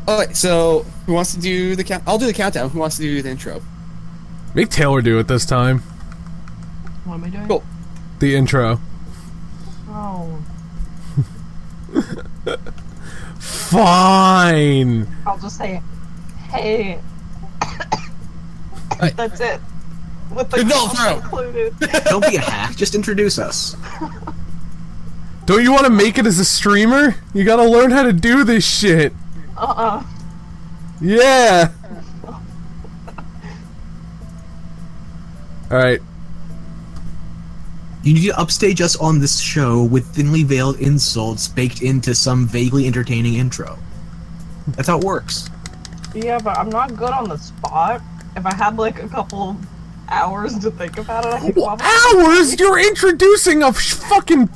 Alright, so who wants to do the count? I'll do the countdown. Who wants to do the intro? Make Taylor do it this time. What am I doing? Cool. The intro. Oh. Fine. I'll just say, hey. Right. That's it. With the No, count throw. included. Don't be a hack, just introduce us. Don't you want to make it as a streamer? You gotta learn how to do this shit. Yeah. Alright. You need to upstage us on this show with thinly veiled insults baked into some vaguely entertaining intro. That's how it works. Yeah, but I'm not good on the spot. If I had like a couple hours to think about it, I could probably... Hours? You're introducing a fucking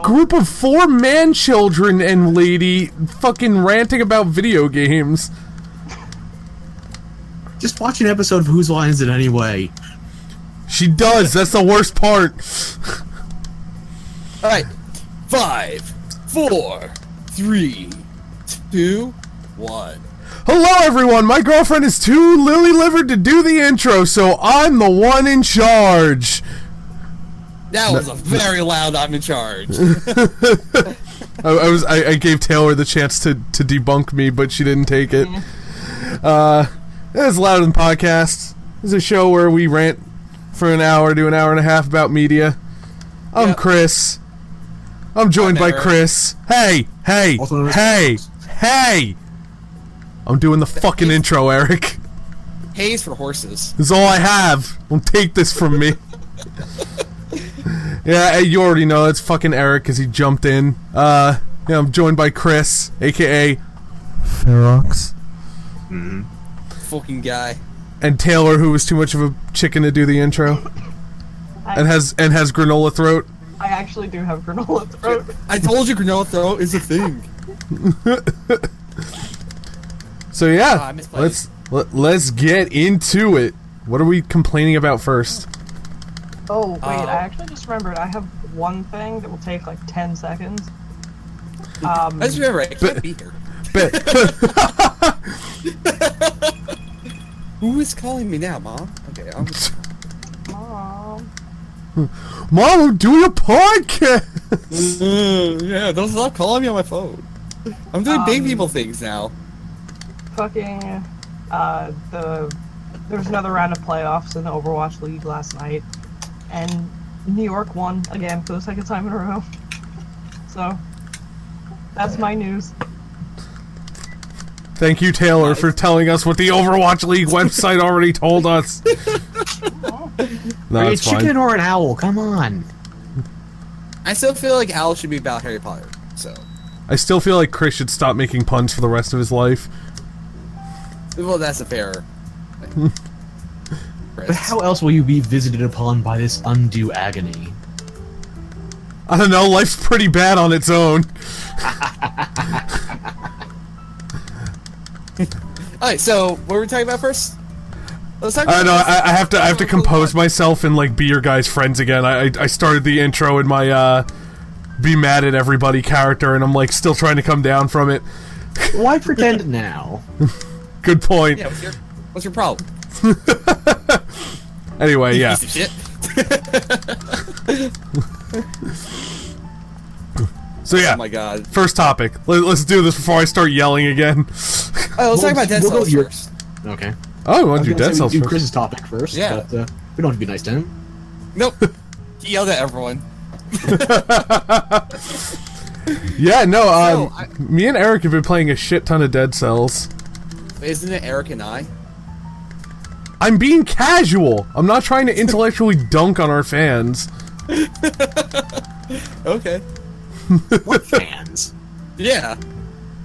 group of 4 man-children and lady fucking ranting about video games. Just watch an episode of Whose Line Is It Anyway? She does, that's the worst part. Alright. 5, 4, 3, 2, 1. Hello everyone, my girlfriend is too lily-livered to do the intro, so I'm the one in charge. That was a very loud I'm in charge. I gave Taylor the chance to debunk me, but she didn't take it. It's Loud in Podcasts. This is a show where we rant for an hour to an hour and a half about media. I'm Yep. Chris. I'm joined by Eric. Chris. Hey! Also known as Hey! I'm doing the fucking intro, Eric. Hayes for horses. This is all I have. Don't take this from me. Yeah, you already know it's fucking Eric because he jumped in. Yeah, I'm joined by Chris, aka Ferox, Fucking guy. and Taylor, who was too much of a chicken to do the intro, and has granola throat. I actually do have granola throat. I told you granola throat is a thing. So I yeah, misplayed. let's get into it. What are we complaining about first? Oh, wait, I actually just remembered I have one thing that will take like 10 seconds. I just remember I can't be here. Who is calling me now, Mom? Okay, Mom. Mom, I'm doing a podcast. yeah, don't stop calling me on my phone. I'm doing big people things now. Fucking, there was another round of playoffs in the Overwatch League last night, and New York won again for the second time in a row. So, that's my news. Thank you, Taylor, for telling us what the Overwatch League website already told us. No, Are you a it's fine. chicken or an owl? Come on. I still feel like Al should be about Harry Potter, so. I still feel like Chris should stop making puns for the rest of his life. Well, that's a fair. But how else will you be visited upon by this undue agony? I don't know, life's pretty bad on its own. Alright, so what were we talking about first? Let's talk I about know, I have to compose myself and like be your guys' friends again. I started the intro in my be mad at everybody character, and I'm like still trying to come down from it. Why pretend now? Good point. Yeah, what's your problem? Anyway, yeah. Piece of shit. So yeah, Oh my god. first topic. Let's do this before I start yelling again. Oh, let's talk about Dead We'll go Cells to your- first. Okay. Oh, you want I to was do gonna Dead say Cells we do first? Chris's topic first, Yeah. but we don't have to be nice to him. Nope. He yelled at everyone. Yeah, no, So, me and Eric have been playing a shit ton of Dead Cells. Isn't it Eric and I? I'm being casual. I'm not trying to intellectually dunk on our fans. Okay. What fans? Yeah.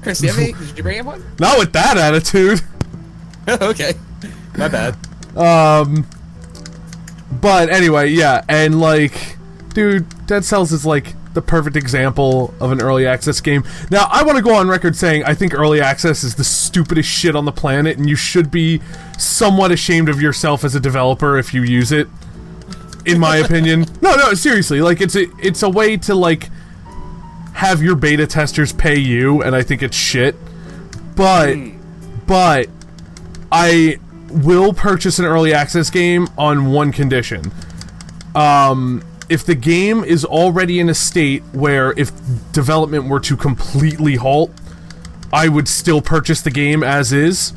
Chris, do you have any, did you bring in one? Not with that attitude. Okay. My bad. But anyway, yeah, and like, dude, Dead Cells is like the perfect example of an early access game. Now, I want to go on record saying I think early access is the stupidest shit on the planet, and you should be somewhat ashamed of yourself as a developer if you use it. In my opinion. No, seriously, like it's a way to like have your beta testers pay you, and I think it's shit. but I will purchase an early access game on one condition. If the game is already in a state where if development were to completely halt, I would still purchase the game as is.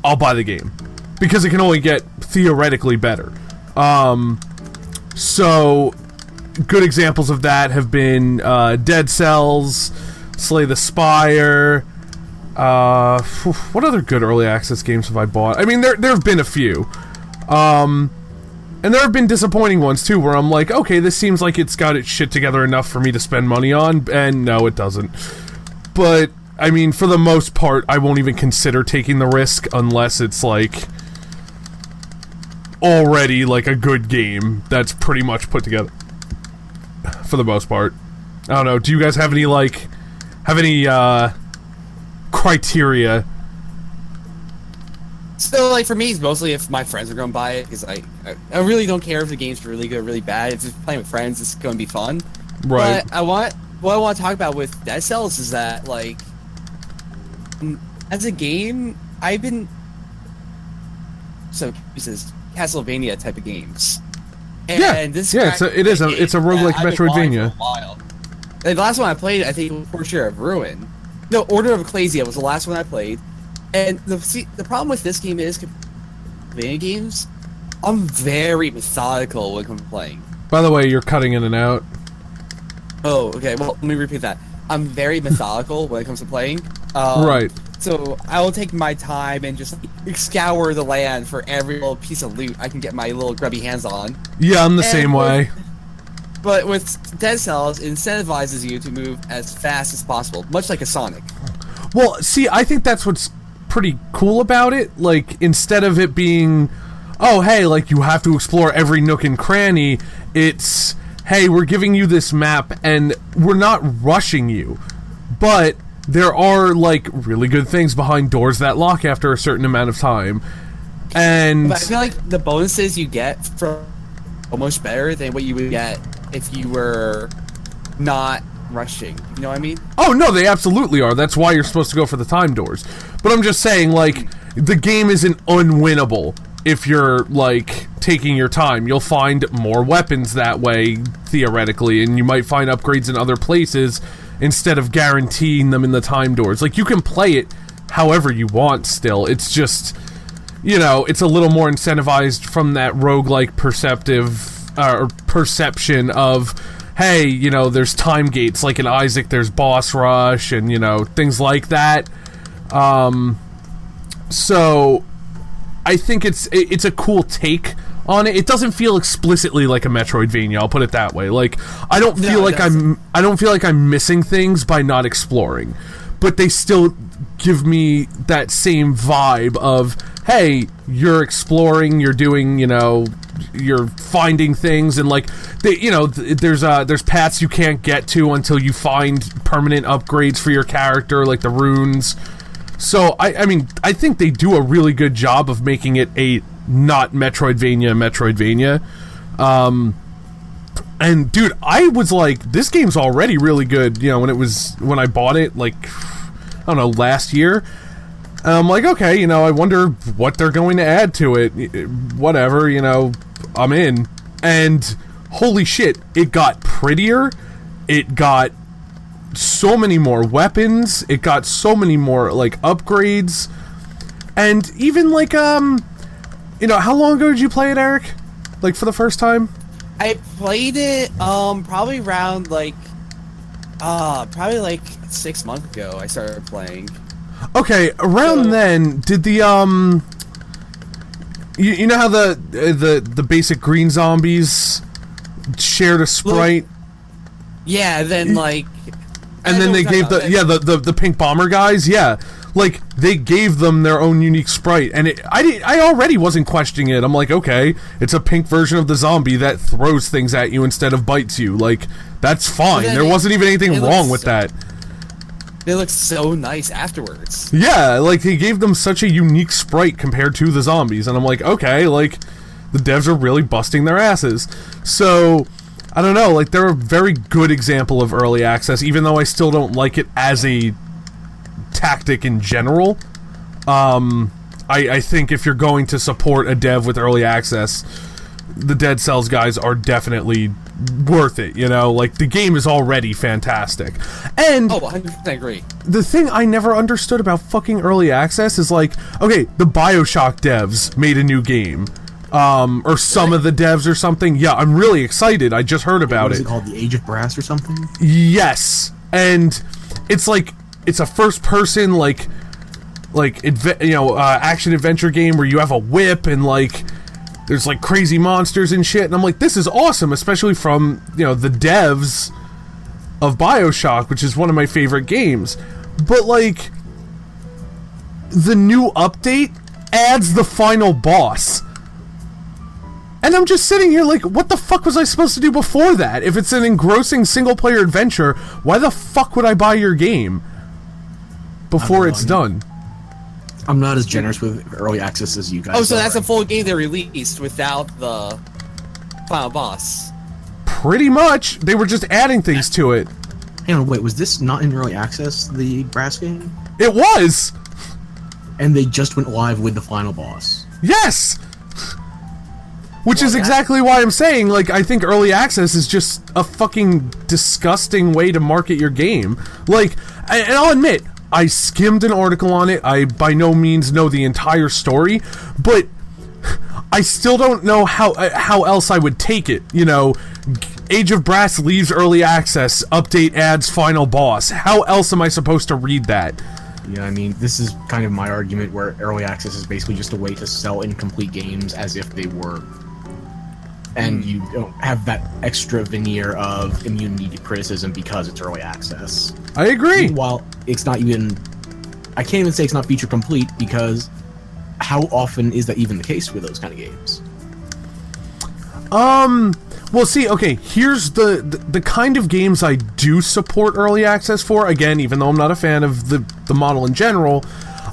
I'll buy the game. Because it can only get theoretically better. So, good examples of that have been Dead Cells, Slay the Spire. What other good early access games have I bought? I mean, there have been a few. And there have been disappointing ones, too, where I'm like, okay, this seems like it's got its shit together enough for me to spend money on, and no, it doesn't. But, I mean, for the most part, I won't even consider taking the risk unless it's, like, already, like, a good game that's pretty much put together. For the most part. I don't know, do you guys have any, like, criteria? So, like, for me, it's mostly if my friends are going to buy it, because I really don't care if the game's really good or really bad. If it's playing with friends, it's going to be fun. Right. But what I want to talk about with Dead Cells is that, like, as a game, I've been... So, this is Castlevania type of games. And it's a roguelike Metroidvania. The last one I played, I think, was Portrait of Ruin. No, Order of Ecclesia was the last one I played. And the problem with this game is, Castlevania games, I'm very methodical when I'm playing. By the way, you're cutting in and out. Oh, okay. Well, let me repeat that. I'm very methodical when it comes to playing. Right. So I will take my time and just scour the land for every little piece of loot I can get my little grubby hands on. Yeah, I'm the same way. But with Dead Cells, it incentivizes you to move as fast as possible, much like a Sonic. Well, see, I think that's what's pretty cool about it. Like, instead of it being, oh, hey, like, you have to explore every nook and cranny, it's, hey, we're giving you this map, and we're not rushing you. But there are, like, really good things behind doors that lock after a certain amount of time. And but I feel like the bonuses you get from almost better than what you would get if you were not rushing. You know what I mean? Oh, no, they absolutely are. That's why you're supposed to go for the time doors. But I'm just saying, like, the game isn't unwinnable if you're, like, taking your time. You'll find more weapons that way, theoretically, and you might find upgrades in other places instead of guaranteeing them in the time doors. Like, you can play it however you want still. It's just, you know, it's a little more incentivized from that roguelike perception of, hey, you know, there's time gates, like in Isaac there's boss rush and, you know, things like that. So I think it's a cool take on it. It doesn't feel explicitly like a Metroidvania, I'll put it that way. Like, I don't feel like I'm missing things by not exploring. But they still give me that same vibe of, hey, you're exploring, you're doing, you know, you're finding things, and like, you know, there's paths you can't get to until you find permanent upgrades for your character, like the runes. So I mean, I think they do a really good job of making it a not Metroidvania. And dude, I was like, this game's already really good, you know, when I bought it, like, I don't know, last year. And I'm like, okay, you know, I wonder what they're going to add to it. Whatever, you know, I'm in. And holy shit, it got prettier. It got so many more weapons. It got so many more, like, upgrades. And even, like, you know, how long ago did you play it, Eric? Like, for the first time? I played it, probably around, like, probably, like, 6 months ago I started playing. Okay, around then, did the, you know how the basic green zombies shared a sprite? Yeah, then, like... And then they gave the pink bomber guys, yeah. Like, they gave them their own unique sprite, and I already wasn't questioning it. I'm like, okay, it's a pink version of the zombie that throws things at you instead of bites you. Like, that's fine. There wasn't even anything wrong with that. They look so nice afterwards. Yeah, like, they gave them such a unique sprite compared to the zombies, and I'm like, okay, like, the devs are really busting their asses. So, I don't know, like, they're a very good example of early access, even though I still don't like it as a tactic in general. I think if you're going to support a dev with early access, the Dead Cells guys are definitely worth it, you know? Like, the game is already fantastic. And... Oh, 100% agree. The thing I never understood about fucking early access is, like, okay, the BioShock devs made a new game. Or some of the devs or something. Yeah, I'm really excited. I just heard about What is it called? The Age of Brass or something? Yes. And it's like, it's a first-person, action-adventure game where you have a whip and, like, there's, like, crazy monsters and shit. And I'm like, this is awesome, especially from, the devs of BioShock, which is one of my favorite games. But, like, the new update adds the final boss. And I'm just sitting here like, what the fuck was I supposed to do before that? If it's an engrossing single-player adventure, why the fuck would I buy your game before it's done? I'm not as generous with early access as you guys. Oh, so that's are. a full game they released without the final boss. Pretty much. They were just adding things to it. Hang on, wait, was this not in early access, the Brass game? It was! And they just went live with the final boss. Yes! Which is exactly why I'm saying, like, I think early access is just a fucking disgusting way to market your game. Like, and I'll admit, I skimmed an article on it, I by no means know the entire story, but I still don't know how else I would take it, Age of Brass leaves early access, update adds final boss. How else am I supposed to read that? Yeah, I mean, this is kind of my argument where early access is basically just a way to sell incomplete games as if they were. And you don't have that extra veneer of immunity to criticism because it's early access. I agree. While it's not even... I can't even say it's not feature complete because how often is that even the case with those kind of games? Well, see, okay, here's the kind of games I do support early access for. Again, even though I'm not a fan of the model in general,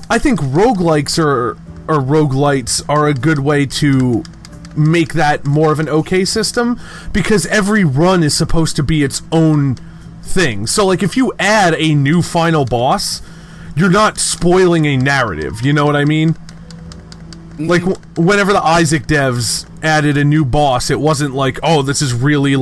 I think roguelikes or roguelites are a good way to make that more of an okay system, because every run is supposed to be its own thing. So, like, if you add a new final boss, you're not spoiling a narrative, you know what I mean? Like, whenever the Isaac devs added a new boss, it wasn't like, oh, this is really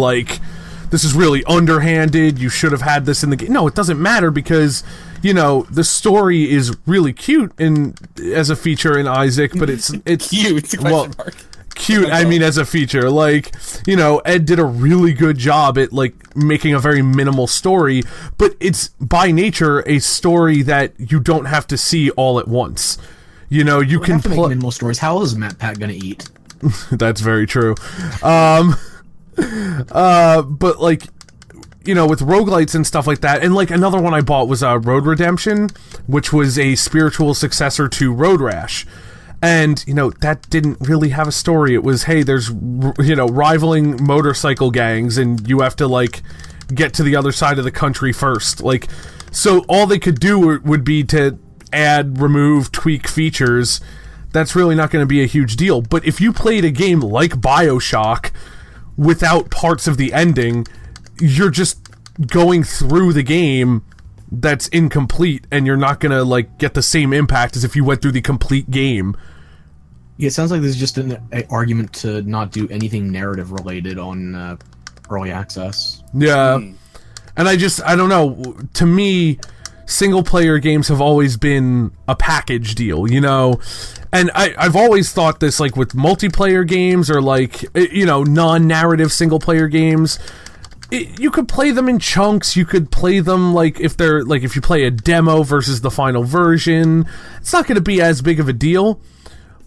underhanded, you should have had this in the game. No, it doesn't matter because, the story is really cute as a feature in Isaac, but it's Cute, question mark. Cute, I mean, as a feature. Like, Ed did a really good job at, like, making a very minimal story, but it's, by nature, a story that you don't have to see all at once. You can have to make minimal stories. How else is Matt Pat gonna eat? That's very true. But, like, with roguelites and stuff like that, and, like, another one I bought was Road Redemption, which was a spiritual successor to Road Rash. And, that didn't really have a story. It was, hey, there's, rivaling motorcycle gangs, and you have to, like, get to the other side of the country first. Like, so all they could do would be to add, remove, tweak features. That's really not going to be a huge deal. But if you played a game like BioShock without parts of the ending, you're just going through the game that's incomplete, and you're not going to, like, get the same impact as if you went through the complete game. Yeah, it sounds like there's just an argument to not do anything narrative related on early access. Yeah. And I don't know. To me, single-player games have always been a package deal, And I've always thought this, like, with multiplayer games or, like, non-narrative single-player games, you could play them in chunks. You could play them, like, if you play a demo versus the final version, it's not going to be as big of a deal.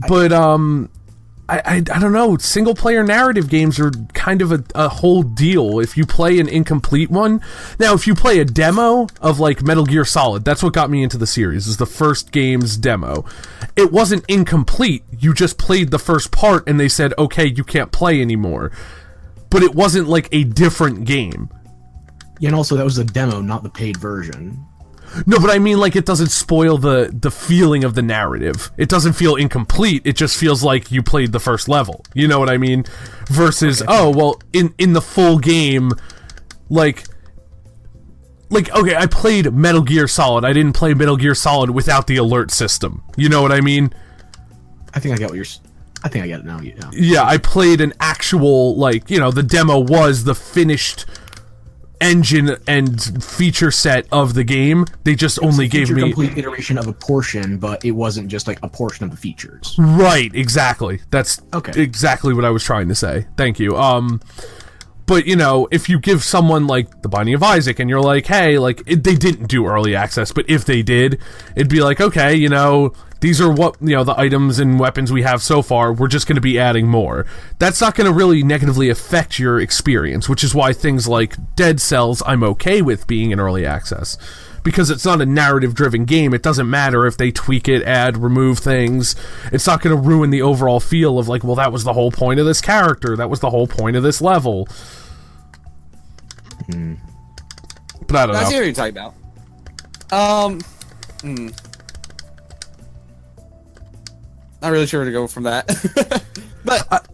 But, I don't know, single-player narrative games are kind of a whole deal if you play an incomplete one. Now, if you play a demo of, like, Metal Gear Solid, that's what got me into the series, is the first game's demo. It wasn't incomplete, you just played the first part and they said, okay, you can't play anymore. But it wasn't, like, a different game. Yeah, and also that was the demo, not the paid version. No, but I mean, like, it doesn't spoil the feeling of the narrative. It doesn't feel incomplete. It just feels like you played the first level. You know what I mean? Versus, okay, oh, well, in the full game, like like, okay, I played Metal Gear Solid. I didn't play Metal Gear Solid without the alert system. You know what I mean? I think I get what you're. I think I get it now. Yeah. Yeah, I played an actual, like, you know, the demo was the finished engine and feature set of the game. They just only gave me complete iteration of a portion, but it wasn't just like a portion of the features. Right, exactly. That's Okay. exactly what I was trying to say. Thank you. But, you know, if you give someone, like, The Binding of Isaac, and you're like, hey, like, they didn't do early access, but if they did, it'd be like, okay, you know, these are what, you know, the items and weapons we have so far, we're just going to be adding more. That's not going to really negatively affect your experience, which is why things like Dead Cells I'm okay with being in early access. Because it's not a narrative-driven game, it doesn't matter if they tweak it, add, remove things. It's not going to ruin the overall feel of, like, well, that was the whole point of this character, that was the whole point of this level. But I don't I see know. what you're talking about. Not really sure where to go from that. But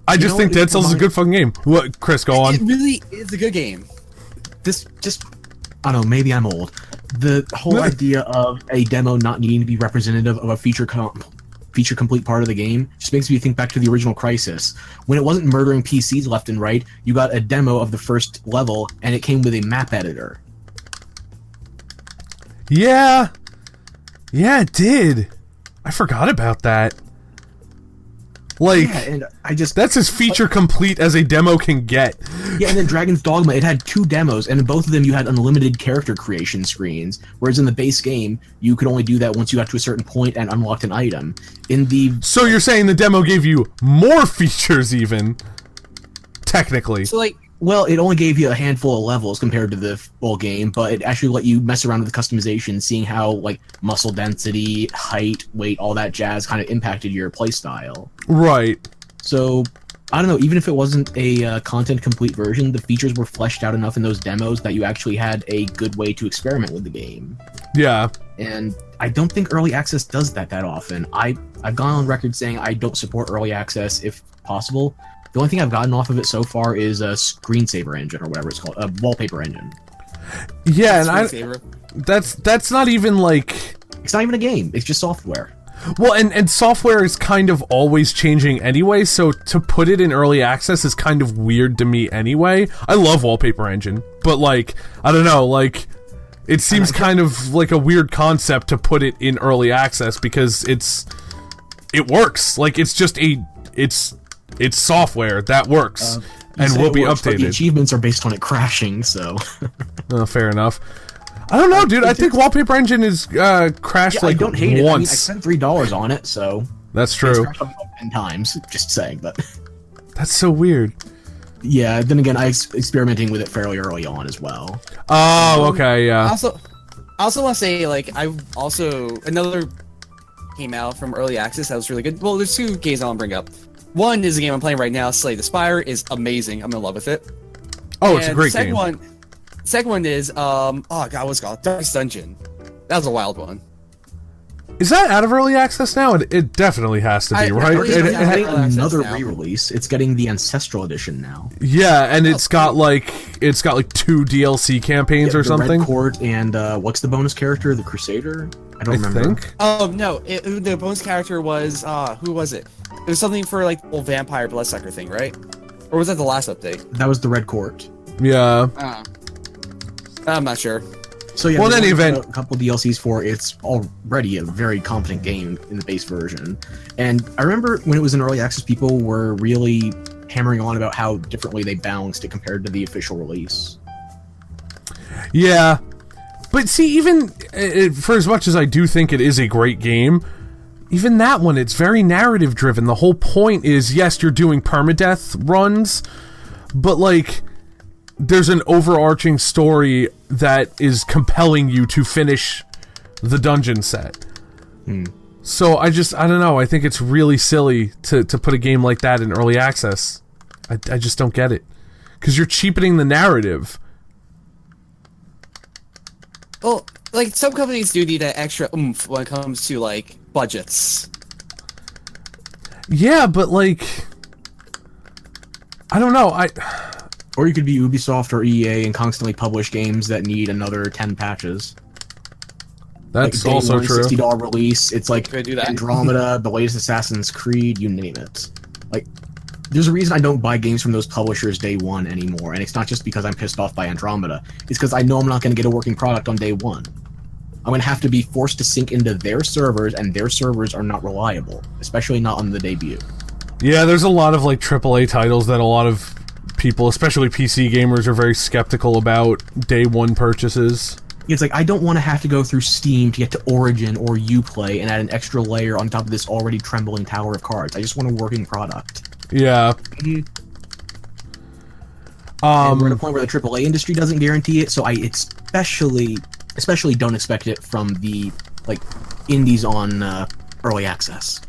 I just know think what, Dead it Cells is a reminds- good fucking game. What, Chris, go on. it really is a good game. This just, I don't know, maybe I'm old. The whole idea of a demo not needing to be representative of a feature complete part of the game just makes me think back to the original Crysis. When it wasn't murdering PCs left and right, you got a demo of the first level, and it came with a map editor. Yeah. Yeah, it did. I forgot about that. Like, Yeah, and I just... that's as feature complete as a demo can get. Yeah, and then Dragon's Dogma, it had 2 demos, and in both of them you had unlimited character creation screens, whereas in the base game, you could only do that once you got to a certain point and unlocked an item. In the... So you're saying the demo gave you more features even? Technically. So, like, Well, it only gave you a handful of levels compared to the full game, but it actually let you mess around with the customization, seeing how, like, muscle density, height, weight, all that jazz kind of impacted your playstyle. Right. So, I don't know, even if it wasn't a content-complete version, the features were fleshed out enough in those demos that you actually had a good way to experiment with the game. Yeah. And I don't think early access does that often. I've gone on record saying I don't support early access if possible. The only thing I've gotten off of it so far is a screensaver engine, or whatever it's called, a wallpaper engine. Yeah, and screensaver. that's not even like... It's not even a game, it's just software. Well, and software is kind of always changing anyway, so to put it in early access is kind of weird to me anyway. I love Wallpaper Engine, but, like, I don't know, like, it seems kind of like a weird concept to put it in early access because it works. Like, it's just it's software that works and will be But the updated. achievements are based on it crashing, so... Fair enough. I don't know, dude. I think Wallpaper Engine is crashed Yeah, like I don't hate it. I mean, I once. spent $3 on it, so... That's It's true. crashed on me like 10 times, just saying, but... That's so weird. Yeah, then again, I experimenting with it fairly early on as well. Oh, okay, yeah. I also want to say, like, another came out from early access that was really good. Well, there's 2 games I want to bring up. One is a game I'm playing right now, Slay the Spire, is amazing. I'm in love with it. Oh, it's a And great second game. Second one is, oh god, what's it called? Darkest Dungeon. That was a wild one. Is that out of early access now? It definitely has to be, I right? believe It- it's it out ha- of Getting early access another now. re-release. It's getting the Ancestral Edition now. yeah, and it's got like 2 DLC campaigns or the something. Red Court and what's the bonus character? The Crusader? I don't I remember. think. Oh no, the bonus character was who was it? It was something for like the whole vampire bloodsucker thing, right? Or was that the last update? That was the Red Court. Yeah. I'm not sure. So yeah, Well, in they any only event- put out a couple DLCs for it's already a very competent game in the base version. And I remember when it was in early access, people were really hammering on about how differently they balanced it compared to the official release. Yeah. But see, even for as much as I do think it is a great game, even that one, it's very narrative driven. The whole point is, yes, you're doing permadeath runs, but like, there's an overarching story that is compelling you to finish the dungeon set. So I don't know. I think it's really silly to put a game like that in early access. I just don't get it. Because you're cheapening the narrative. Well, like some companies do need that extra oomph when it comes to like budgets. Yeah, but like, I don't know. Or you could be Ubisoft or EA and constantly publish games that need another 10 patches. That's like also true. $60 release. It's like Could I do that? Andromeda, the latest Assassin's Creed, you name it. Like, there's a reason I don't buy games from those publishers day one anymore, and it's not just because I'm pissed off by Andromeda. It's because I know I'm not going to get a working product on day one. I'm going to have to be forced to sync into their servers, and their servers are not reliable, especially not on the debut. Yeah, there's a lot of like AAA titles that a lot of people, especially PC gamers, are very skeptical about day one purchases. It's like, I don't want to have to go through Steam to get to Origin or Uplay and add an extra layer on top of this already trembling tower of cards. I just want a working product. Yeah. And we're at a point where the AAA industry doesn't guarantee it, so I especially don't expect it from the like indies on early access.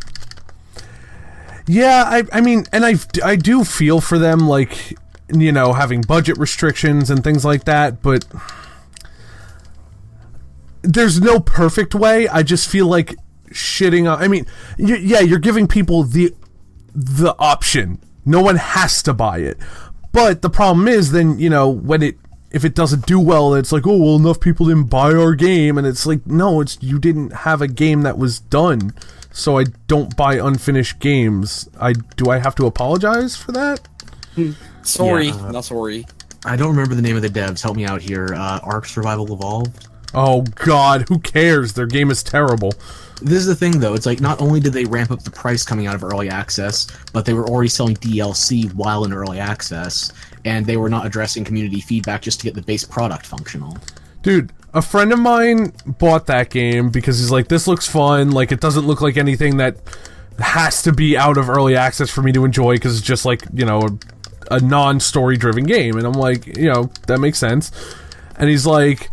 Yeah, I mean, and I do feel for them, like, you know, having budget restrictions and things like that, but there's no perfect way. I just feel like shitting on... I mean, yeah, you're giving people the option. No one has to buy it. But the problem is then, you know, if it doesn't do well, it's like, oh, well, enough people didn't buy our game, and it's like, no, you didn't have a game that was done, so I don't buy unfinished games. Do I have to apologize for that? Sorry, Yeah. not sorry. I don't remember the name of the devs. Help me out here. Ark Survival Evolved? Oh god, who cares? Their game is terrible. This is the thing, though. It's like, not only did they ramp up the price coming out of early access, but they were already selling DLC while in early access, and they were not addressing community feedback just to get the base product functional. Dude, a friend of mine bought that game because he's like, this looks fun, like, it doesn't look like anything that has to be out of early access for me to enjoy, because it's just like, you know, a non-story driven game. And I'm like, you know, that makes sense. And he's like...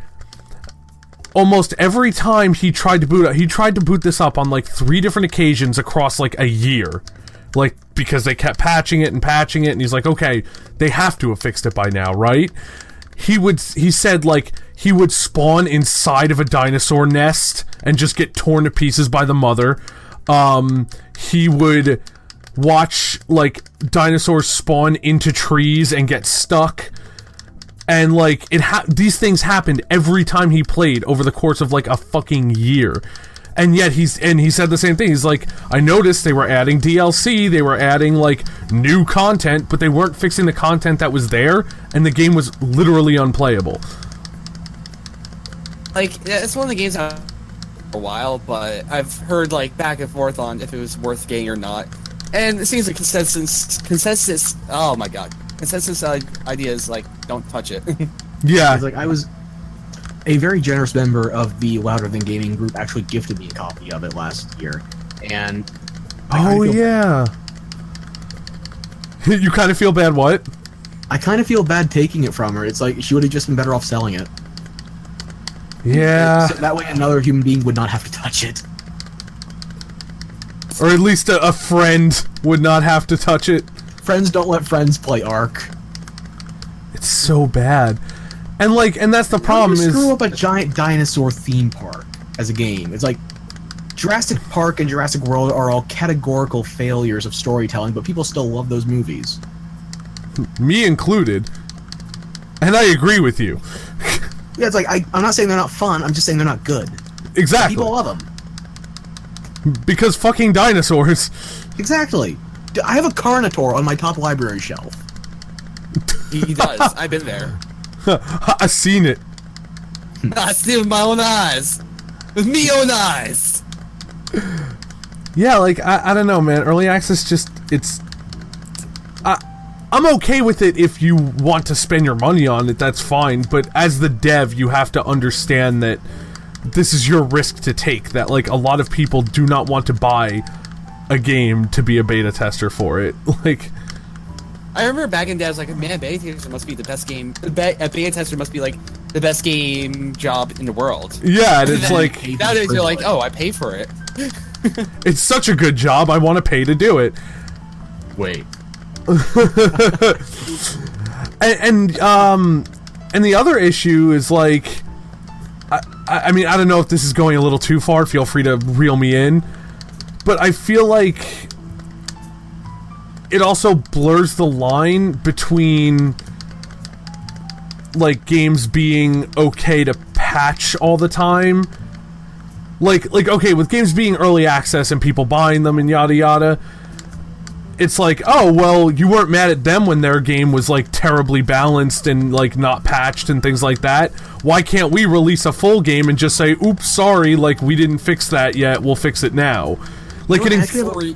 Almost every time he tried to boot this up on like 3 different occasions across like a year, like, because they kept patching it, and he's like, okay, they have to have fixed it by now, right? He said like he would spawn inside of a dinosaur nest and just get torn to pieces by the mother. He would watch like dinosaurs spawn into trees and get stuck. And, like, these things happened every time he played over the course of, like, a fucking year. And yet he said the same thing. He's like, I noticed they were adding DLC, they were adding, like, new content, but they weren't fixing the content that was there, and the game was literally unplayable. Like, it's one of the games I've for a while, but I've heard, like, back and forth on if it was worth getting or not. And it seems like consensus, oh my god. Consensus idea is like, don't touch it. Yeah. It's like, I was a very generous member of the Louder Than Gaming group actually gifted me a copy of it last year, and Oh yeah. You kind of feel bad. What? I kind of feel bad taking it from her. It's like she would have just been better off selling it. Yeah. So that way, another human being would not have to touch it. Or at least a friend would not have to touch it. Friends don't let friends play Ark. It's so bad. And like, and that's the problem You is... screw up a giant dinosaur theme park as a game. It's like, Jurassic Park and Jurassic World are all categorical failures of storytelling, but people still love those movies. Me included. And I agree with you. Yeah, it's like, I'm not saying they're not fun, I'm just saying they're not good. Exactly. People love them. Because fucking dinosaurs. Exactly. I have a Carnotaur on my top library shelf. He does. I've been there. I've seen it. I see it with my own eyes. With me own eyes. Yeah, like, I don't know, man. Early access just, it's... I'm okay with it if you want to spend your money on it, that's fine. But as the dev, you have to understand that this is your risk to take. That, like, a lot of people do not want to buy a game to be a beta tester for it. Like, I remember back in the day, I was like, man, beta tester must be the best game. A beta tester must be like the best game job in the world. yeah, and it's like, Nowadays you're like, oh, I pay for it. it's such a good job, I want to pay to do it. Wait. And the other issue is like, I mean, I don't know if this is going a little too far, feel free to reel me in, but I feel like it also blurs the line between like games being okay to patch all the time. Like okay, with games being early access and people buying them and yada yada, it's like, oh well, you weren't mad at them when their game was like terribly balanced and like not patched and things like that. Why can't we release a full game and just say, oops, sorry, like we didn't fix that yet, we'll fix it now? Like You know,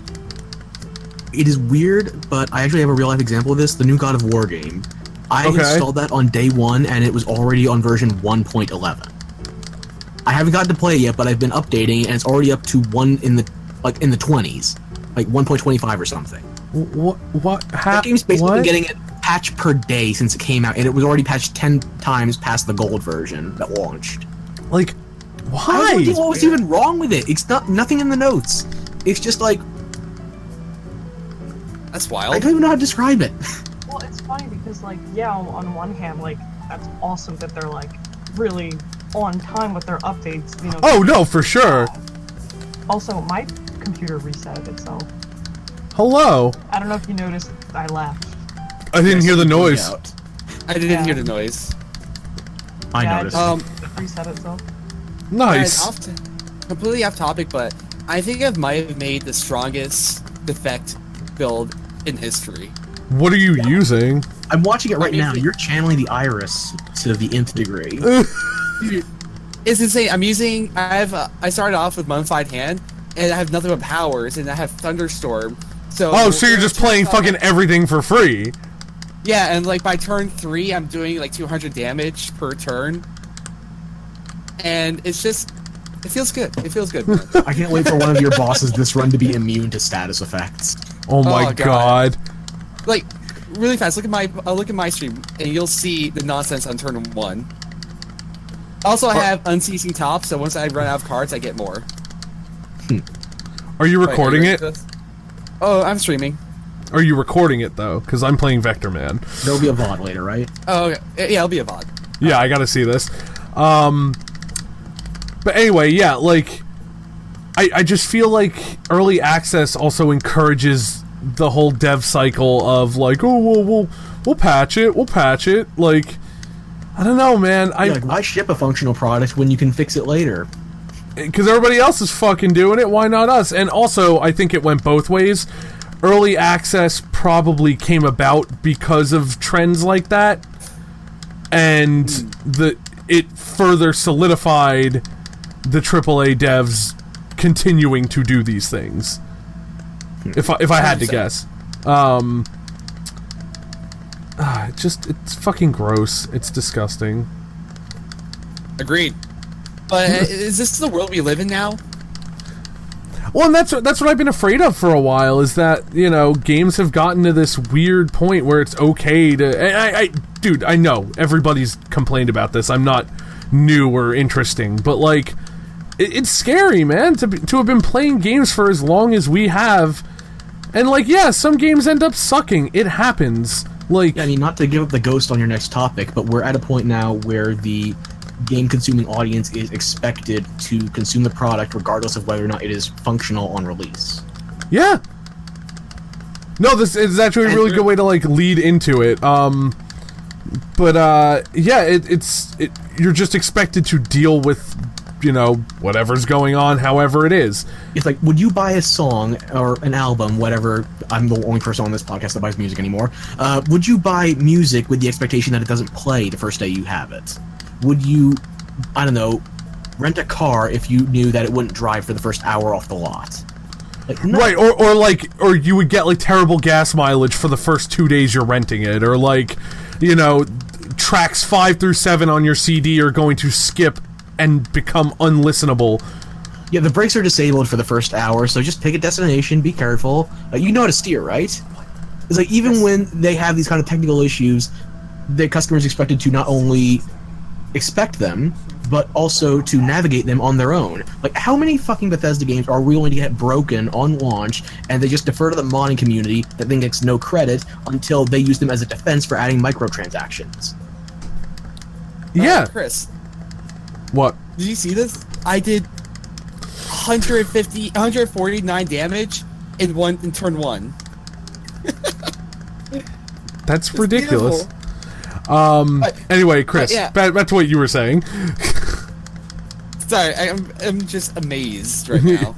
it is weird, but I actually have a real life example of this. The new God of War game. I installed that on day one, and it was already on version 1.11. I haven't gotten to play it yet, but I've been updating, and it's already up to in the 20s, like 1.25 or something. What? That game's basically been getting a patch per day since it came out, and it was already patched 10 times past the gold version that launched. Like, why? I don't think what was even wrong with it. It's nothing in the notes. It's just like, That's wild. I don't even know how to describe it. Well, it's funny because, like, yeah, on one hand, like, that's awesome that they're, like, really on time with their updates, you know. Oh, no, for sure. Also, my computer reset itself. Hello. I don't know if you noticed, I laughed. I didn't hear the noise. I didn't hear the noise. I Yeah, noticed. It reset itself. Nice. Completely off topic, but I think I might have made the strongest defect build in history. What are you using? I'm watching it right now. You're channeling the iris to the nth degree. It's insane. I started off with Mummified Hand, and I have nothing but powers, and I have Thunderstorm. So you're just playing fucking everything for free. Yeah, and like by turn 3, I'm doing like 200 damage per turn, and it feels good. It feels good. Man. I can't wait for one of your bosses this run to be immune to status effects. Oh my god. Like, really fast. Look at my stream, and you'll see the nonsense on turn 1. Also, I have unceasing top, so once I run out of cards, I get more. Are you recording it? Oh, I'm streaming. Are you recording it though? Because I'm playing Vector Man. There'll be a VOD later, right? Oh, okay. Yeah, it'll be a VOD. Yeah, I gotta see this. But anyway, yeah, like, I just feel like early access also encourages the whole dev cycle of like, oh, we'll patch it, like, I don't know, man. Like, why ship a functional product when you can fix it later? Because everybody else is fucking doing it, why not us? And also, I think it went both ways. Early access probably came about because of trends like that, and it further solidified the AAA devs continuing to do these things. If I had to guess. It's fucking gross. It's disgusting. Agreed. But is this the world we live in now? Well, and that's what I've been afraid of for a while, is that, you know, games have gotten to this weird point where it's okay to... Dude, I know, everybody's complained about this. I'm not new or interesting, but, like, it's scary, man, to have been playing games for as long as we have, and, like, yeah, some games end up sucking. It happens. Like... Yeah, I mean, not to give up the ghost on your next topic, but we're at a point now where the game-consuming audience is expected to consume the product regardless of whether or not it is functional on release. Yeah. No, this is actually a really good way to, like, lead into it. Yeah, you're just expected to deal with, you know, whatever's going on, however it is. It's like, would you buy a song or an album, whatever? I'm the only person on this podcast that buys music anymore. Would you buy music with the expectation that it doesn't play the first day you have it? Would you, I don't know, rent a car if you knew that it wouldn't drive for the first hour off the lot? Like, no. Right, or you would get, like, terrible gas mileage for the first 2 days you're renting it, or, like, you know, tracks 5 through 7 on your CD are going to skip and become unlistenable. Yeah, the brakes are disabled for the first hour, so just pick a destination, be careful. You know how to steer, right? It's like, even when they have these kind of technical issues, the customer is expected to not only expect them, but also to navigate them on their own. Like, how many fucking Bethesda games are we going to get broken on launch, and they just defer to the modding community that then gets no credit until they use them as a defense for adding microtransactions? Yeah. Chris. What? Did you see this? I did 149 damage in turn 1. That's ridiculous. Beautiful. Anyway, Chris, yeah. back to what you were saying. Sorry, I'm just amazed right now.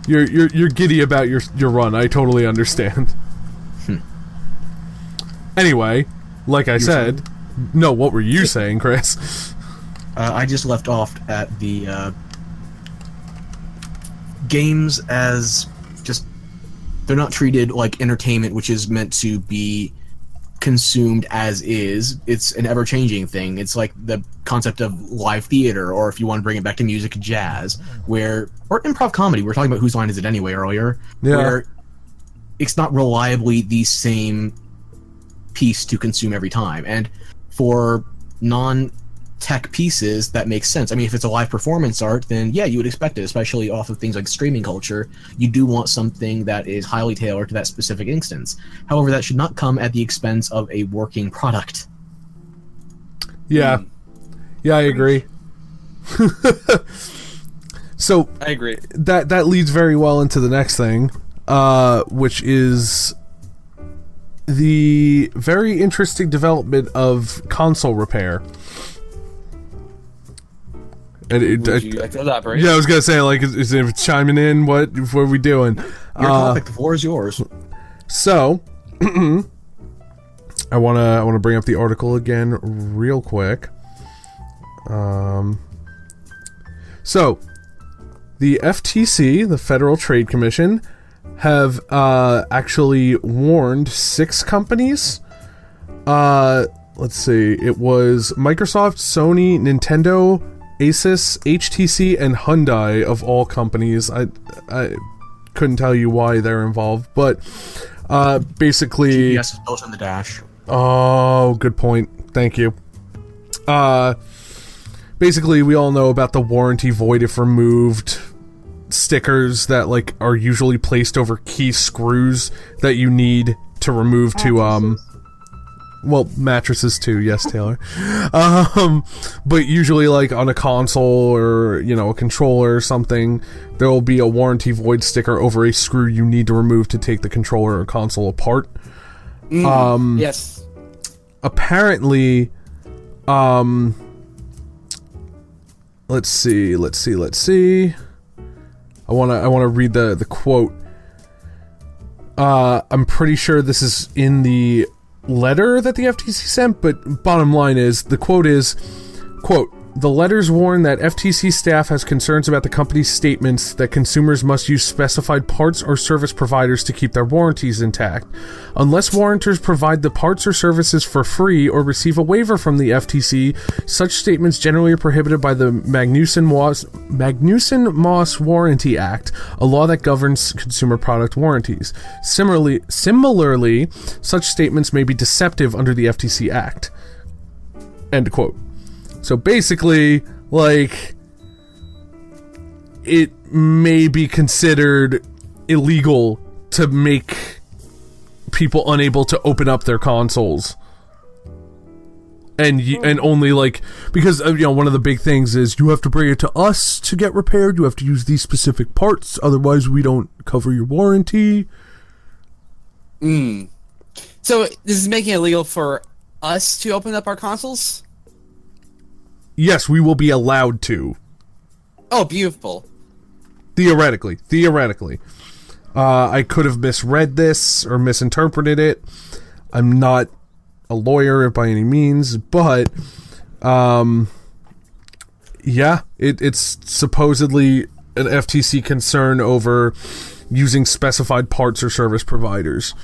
You're giddy about your run. I totally understand. Anyway, like I said, no, what were you saying, Chris? I just left off at the games as just they're not treated like entertainment, which is meant to be consumed as is. It's an ever-changing thing. It's like the concept of live theater, or if you want to bring it back to music, jazz, or improv comedy. We were talking about Whose Line Is It Anyway earlier, where it's not reliably the same piece to consume every time. And for non-tech pieces, that makes sense. I mean, if it's a live performance art, then yeah, you would expect it, especially off of things like streaming culture. You do want something that is highly tailored to that specific instance. However, that should not come at the expense of a working product. Yeah. Yeah, I agree. So I agree. That leads very well into the next thing, which is the very interesting development of console repair. And Would you like to elaborate? yeah, I was gonna say, like, is it chiming in? What are we doing? Your topic, the floor is yours. So, I wanna bring up the article again real quick. So, the FTC, the Federal Trade Commission, have actually warned 6 companies. Let's see, it was Microsoft, Sony, Nintendo, Asus, HTC, and Hyundai of all companies. I couldn't tell you why they're involved, but basically... GPS is built on the dash. Oh, good point. Thank you. Basically, we all know about the warranty void if removed stickers that, like, are usually placed over key screws that you need to remove to, well, mattresses too, yes, Taylor. But usually, like, on a console or, you know, a controller or something, there will be a warranty void sticker over a screw you need to remove to take the controller or console apart. Yes. Apparently, let's see. I wanna read the quote. I'm pretty sure this is in the letter that the FTC sent, but bottom line is, the quote is, quote, "The letters warn that FTC staff has concerns about the company's statements that consumers must use specified parts or service providers to keep their warranties intact. Unless warrantors provide the parts or services for free or receive a waiver from the FTC, such statements generally are prohibited by the Magnuson-Moss Warranty Act, a law that governs consumer product warranties. Similarly, such statements may be deceptive under the FTC Act." End quote. So basically, like, it may be considered illegal to make people unable to open up their consoles. And only, like, because, you know, one of the big things is you have to bring it to us to get repaired, you have to use these specific parts, otherwise we don't cover your warranty. So this is making it illegal for us to open up our consoles? Yes, we will be allowed to. Oh, beautiful. Theoretically. I could have misread this or misinterpreted it. I'm not a lawyer by any means, but yeah, it's supposedly an FTC concern over using specified parts or service providers.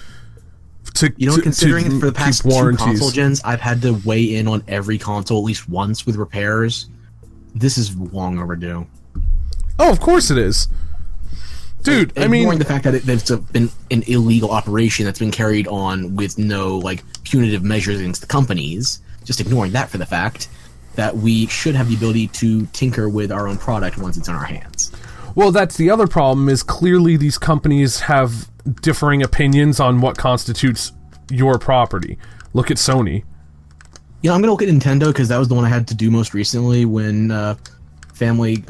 Considering for the past 2 console gens, I've had to weigh in on every console at least once with repairs. This is long overdue. Oh, of course it is. Dude, I mean... ignoring the fact that it's been an illegal operation that's been carried on with no, like, punitive measures against the companies, just ignoring that for the fact that we should have the ability to tinker with our own product once it's in our hands. Well, that's the other problem, is clearly these companies have differing opinions on what constitutes your property. Look at Sony. You know, I'm going to look at Nintendo, because that was the one I had to do most recently when my family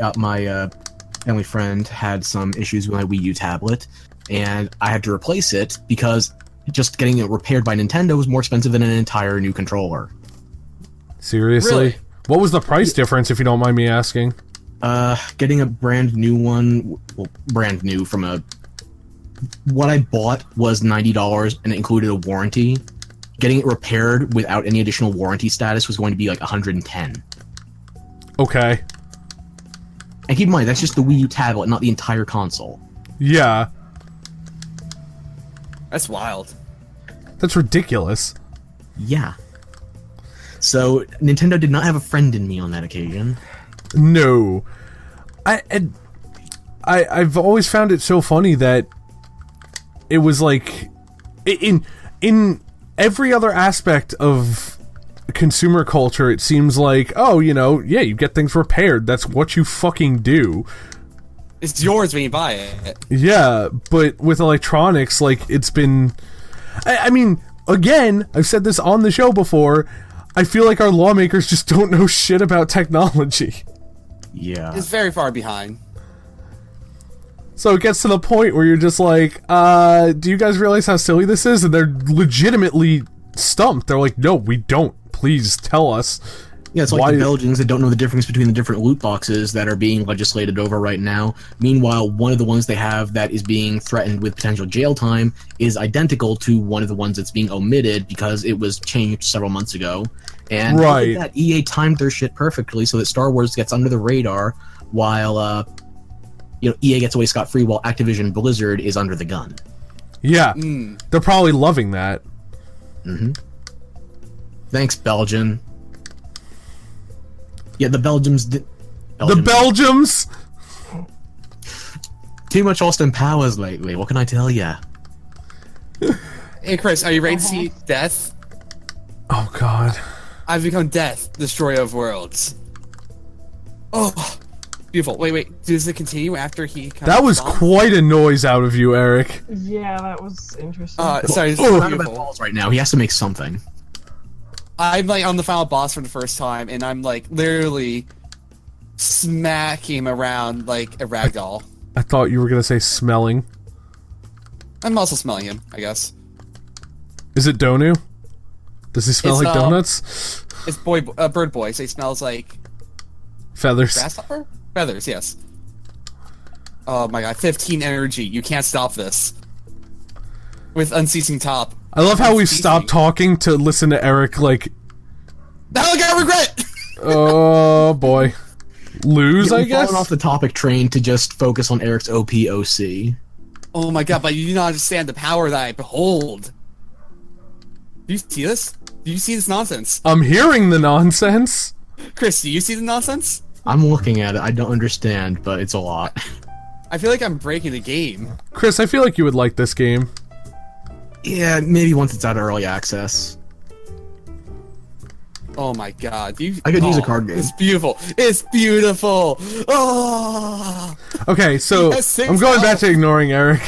friend had some issues with my Wii U tablet, and I had to replace it because just getting it repaired by Nintendo was more expensive than an entire new controller. Seriously? Really? What was the price difference, if you don't mind me asking? Getting a brand new one, well, brand new from a... What I bought was $90 and it included a warranty. Getting it repaired without any additional warranty status was going to be like $110. Okay. And keep in mind, that's just the Wii U tablet, not the entire console. Yeah. That's wild. That's ridiculous. Yeah. So, Nintendo did not have a friend in me on that occasion. No. I've always found it so funny that it was like... In every other aspect of consumer culture, it seems like, oh, you know, yeah, you get things repaired. That's what you fucking do. It's yours when you buy it. Yeah, but with electronics, like, it's been... I mean, again, I've said this on the show before, I feel like our lawmakers just don't know shit about technology. Yeah. It's very far behind. So it gets to the point where you're just like, do you guys realize how silly this is? And they're legitimately stumped. They're like, no, we don't. Please tell us. Yeah, it's like the Belgians that don't know the difference between the different loot boxes that are being legislated over right now. Meanwhile, one of the ones they have that is being threatened with potential jail time is identical to one of the ones that's being omitted because it was changed several months ago. And right. That EA timed their shit perfectly so that Star Wars gets under the radar while EA gets away scot-free while Activision Blizzard is under the gun. Yeah, they're probably loving that. Mm-hmm. Thanks, Belgian. Yeah, the Belgians... The Belgians? Too much Austin Powers lately, what can I tell ya? Hey, Chris, are you ready to see Death? Oh, God. I've become Death, Destroyer of Worlds. Oh, beautiful. Wait. Does it continue after he... That was quite a noise out of you, Eric. Yeah, that was interesting. Sorry, He's surrounded by balls right now. He has to make something. I'm like on the final boss for the first time, and I'm like literally smacking him around like a ragdoll. I thought you were going to say smelling. I'm also smelling him, I guess. Is it Donu? Does he smell It's, like donuts? It's Bird Boy, so he smells like... Feathers. Grasshopper? Feathers, yes. Oh my god, 15 energy. You can't stop this. With Unceasing Top. I love how we've stopped talking to listen to Eric, like... Now I got regret! Oh, boy. Lose, I We've guess? fallen off the topic train to just focus on Eric's OPOC. Oh my god, but you do not understand the power that I behold. Do you see this? Do you see this nonsense? I'm hearing the nonsense. Chris, do you see the nonsense? I'm looking at it. I don't understand, but it's a lot. I feel like I'm breaking the game. Chris, I feel like you would like this game. Yeah, maybe once it's out of early access. Oh my god. I could use a card game. It's beautiful. It's beautiful. Oh. Okay, so Yes, I'm going back to ignoring Eric.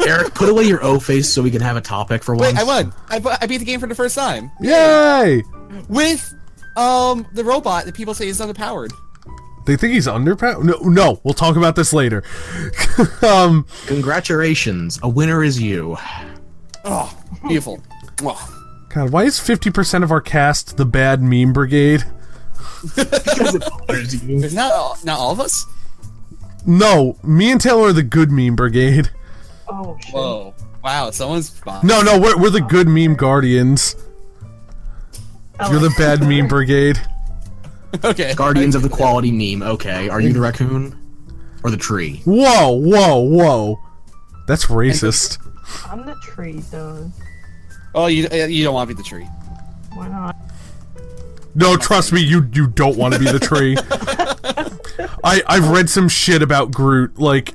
Eric, put away your O face so we can have a topic for once. Wait, I won. I beat the game for the first time. Yay! With the robot that people say is underpowered. They think he's underpowered? No, we'll talk about this later. Congratulations, a winner is you. Oh, beautiful. Oh. God, why is 50% of our cast the bad meme brigade? Because it bothers you. There's not all of us? No, me and Taylor are the good meme brigade. Oh, shit. Whoa. Wow, someone's fine. No, we're the good meme guardians. You're the bad meme brigade. Okay. Guardians of the quality meme, okay. Are you the raccoon? Or the tree? Whoa. That's racist. I'm the tree, though. Oh, you don't want to be the tree. Why not? No, trust me, you don't want to be the tree. I've read some shit about Groot, like...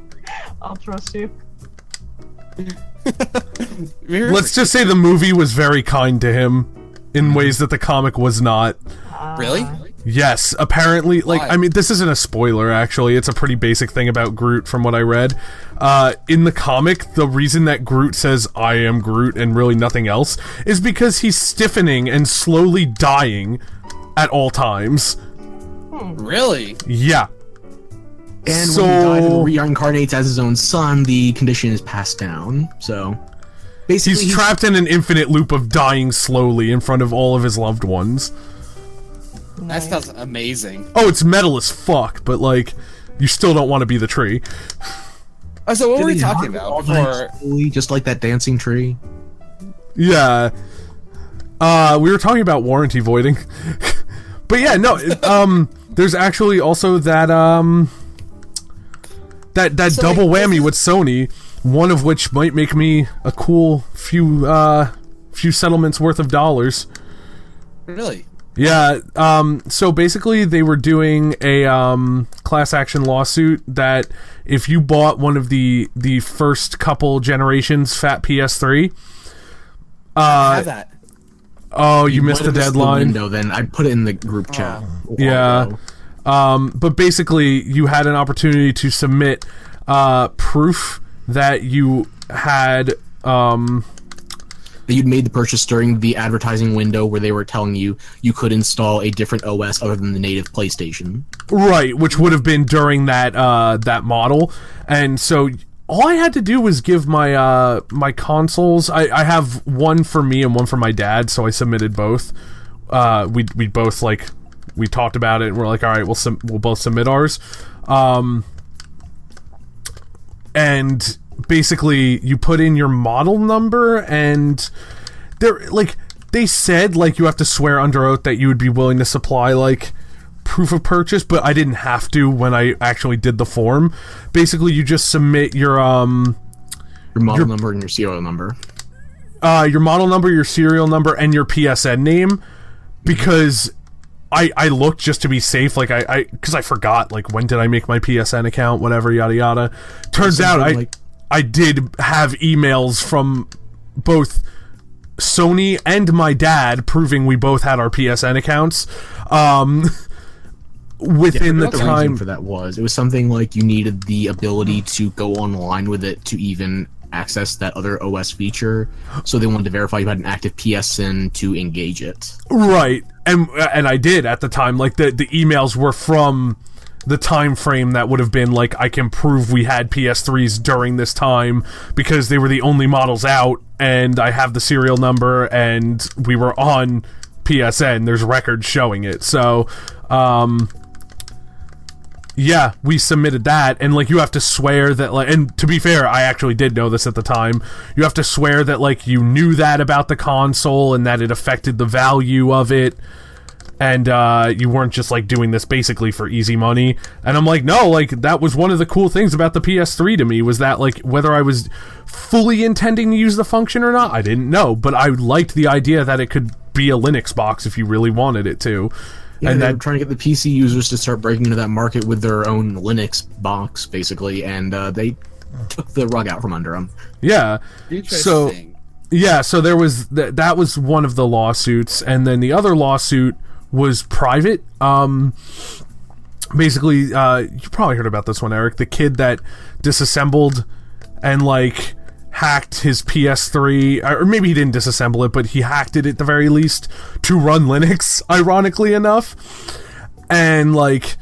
I'll trust you. Let's just say the movie was very kind to him in ways that the comic was not. Really? Yes, apparently, like, Why? I mean, this isn't a spoiler, actually. It's a pretty basic thing about Groot from what I read. In the comic, the reason that Groot says, I am Groot, and really nothing else, is because he's stiffening and slowly dying at all times. Really? Yeah. And So- when he dies and reincarnates as his own son, the condition is passed down, so... Basically, He's trapped in an infinite loop of dying slowly in front of all of his loved ones. That Nice. sounds amazing. Oh, it's metal as fuck, but like, you still don't want to be the tree. Oh, so what were we Did it talking not about all before? die slowly, just like that dancing tree? Yeah. We were talking about warranty voiding. But yeah, no, there's actually also that that So, double like, whammy with Sony, one of which might make me a cool few settlements worth of dollars. Really? Yeah, so basically they were doing a class action lawsuit that if you bought one of the first couple generations fat PS3, I have that. oh, you missed might the have deadline. window, then I put it in the group chat. a while Yeah. ago. But basically, you had an opportunity to submit proof that you had. That you'd made the purchase during the advertising window where they were telling you you could install a different OS other than the native PlayStation. Right, which would have been during that that model, and so all I had to do was give my my consoles. I have one for me and one for my dad, so I submitted both. We both like we talked about it, and we're like, all right, we'll both submit ours. And basically, you put in your model number, and they're like they said like you have to swear under oath that you would be willing to supply like proof of purchase, but I didn't have to when I actually did the form. Basically, you just submit your Your model number and your serial number. your model number, your serial number, and your PSN name, because I looked just to be safe, like because I forgot like when did I make my PSN account, whatever, yada yada. Turns out I did have emails from both Sony and my dad proving we both had our PSN accounts. Within the The time reason for that was it was something like you needed the ability to go online with it to even access that other OS feature, so they wanted to verify you had an active PSN to engage it. Right, and I did at the time. Like the emails were from the time frame that would have been like I can prove we had PS3s during this time because they were the only models out, and I have the serial number, and we were on PSN. There's records showing it. So, yeah, we submitted that, and like you have to swear that like, and to be fair, I actually did know this at the time. You have to swear that like you knew that about the console and that it affected the value of it, and you weren't just like doing this basically for easy money. And I'm like, no, like that was one of the cool things about the PS3 to me, was that like whether I was fully intending to use the function or not, I didn't know, but I liked the idea that it could be a Linux box if you really wanted it to. Yeah, and they that were trying to get the PC users to start breaking into that market with their own Linux box, basically, and they took the rug out from under them. yeah. So Interesting. yeah, so there was that was one of the lawsuits, and then the other lawsuit was private. Basically, you probably heard about this one, Eric. The kid that disassembled and like hacked his PS3, or maybe he didn't disassemble it, but he hacked it at the very least to run Linux, ironically enough, and like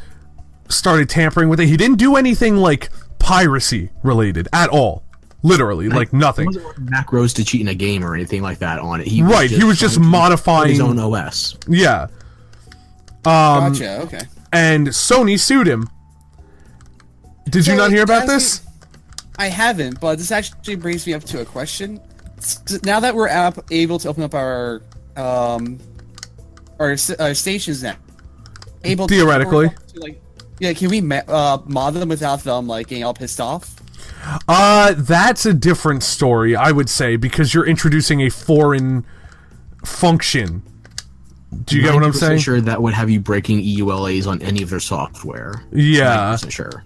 started tampering with it. He didn't do anything like piracy related at all. Literally, like nothing. It wasn't like macros to cheat in a game or anything like that on it. He was just trying to modifying his own OS. Yeah. Gotcha. Okay. And Sony sued him. Did you So, not hear about actually, this? I haven't, but this actually brings me up to a question. Now that we're able to open up our stations now, able Theoretically. to like, yeah, can we mod them without them like getting all pissed off? That's a different story, I would say, because you're introducing a foreign function. Do you get what I'm 90% saying? Sure, that would have you breaking EULAs on any of their software. Yeah. 90% sure.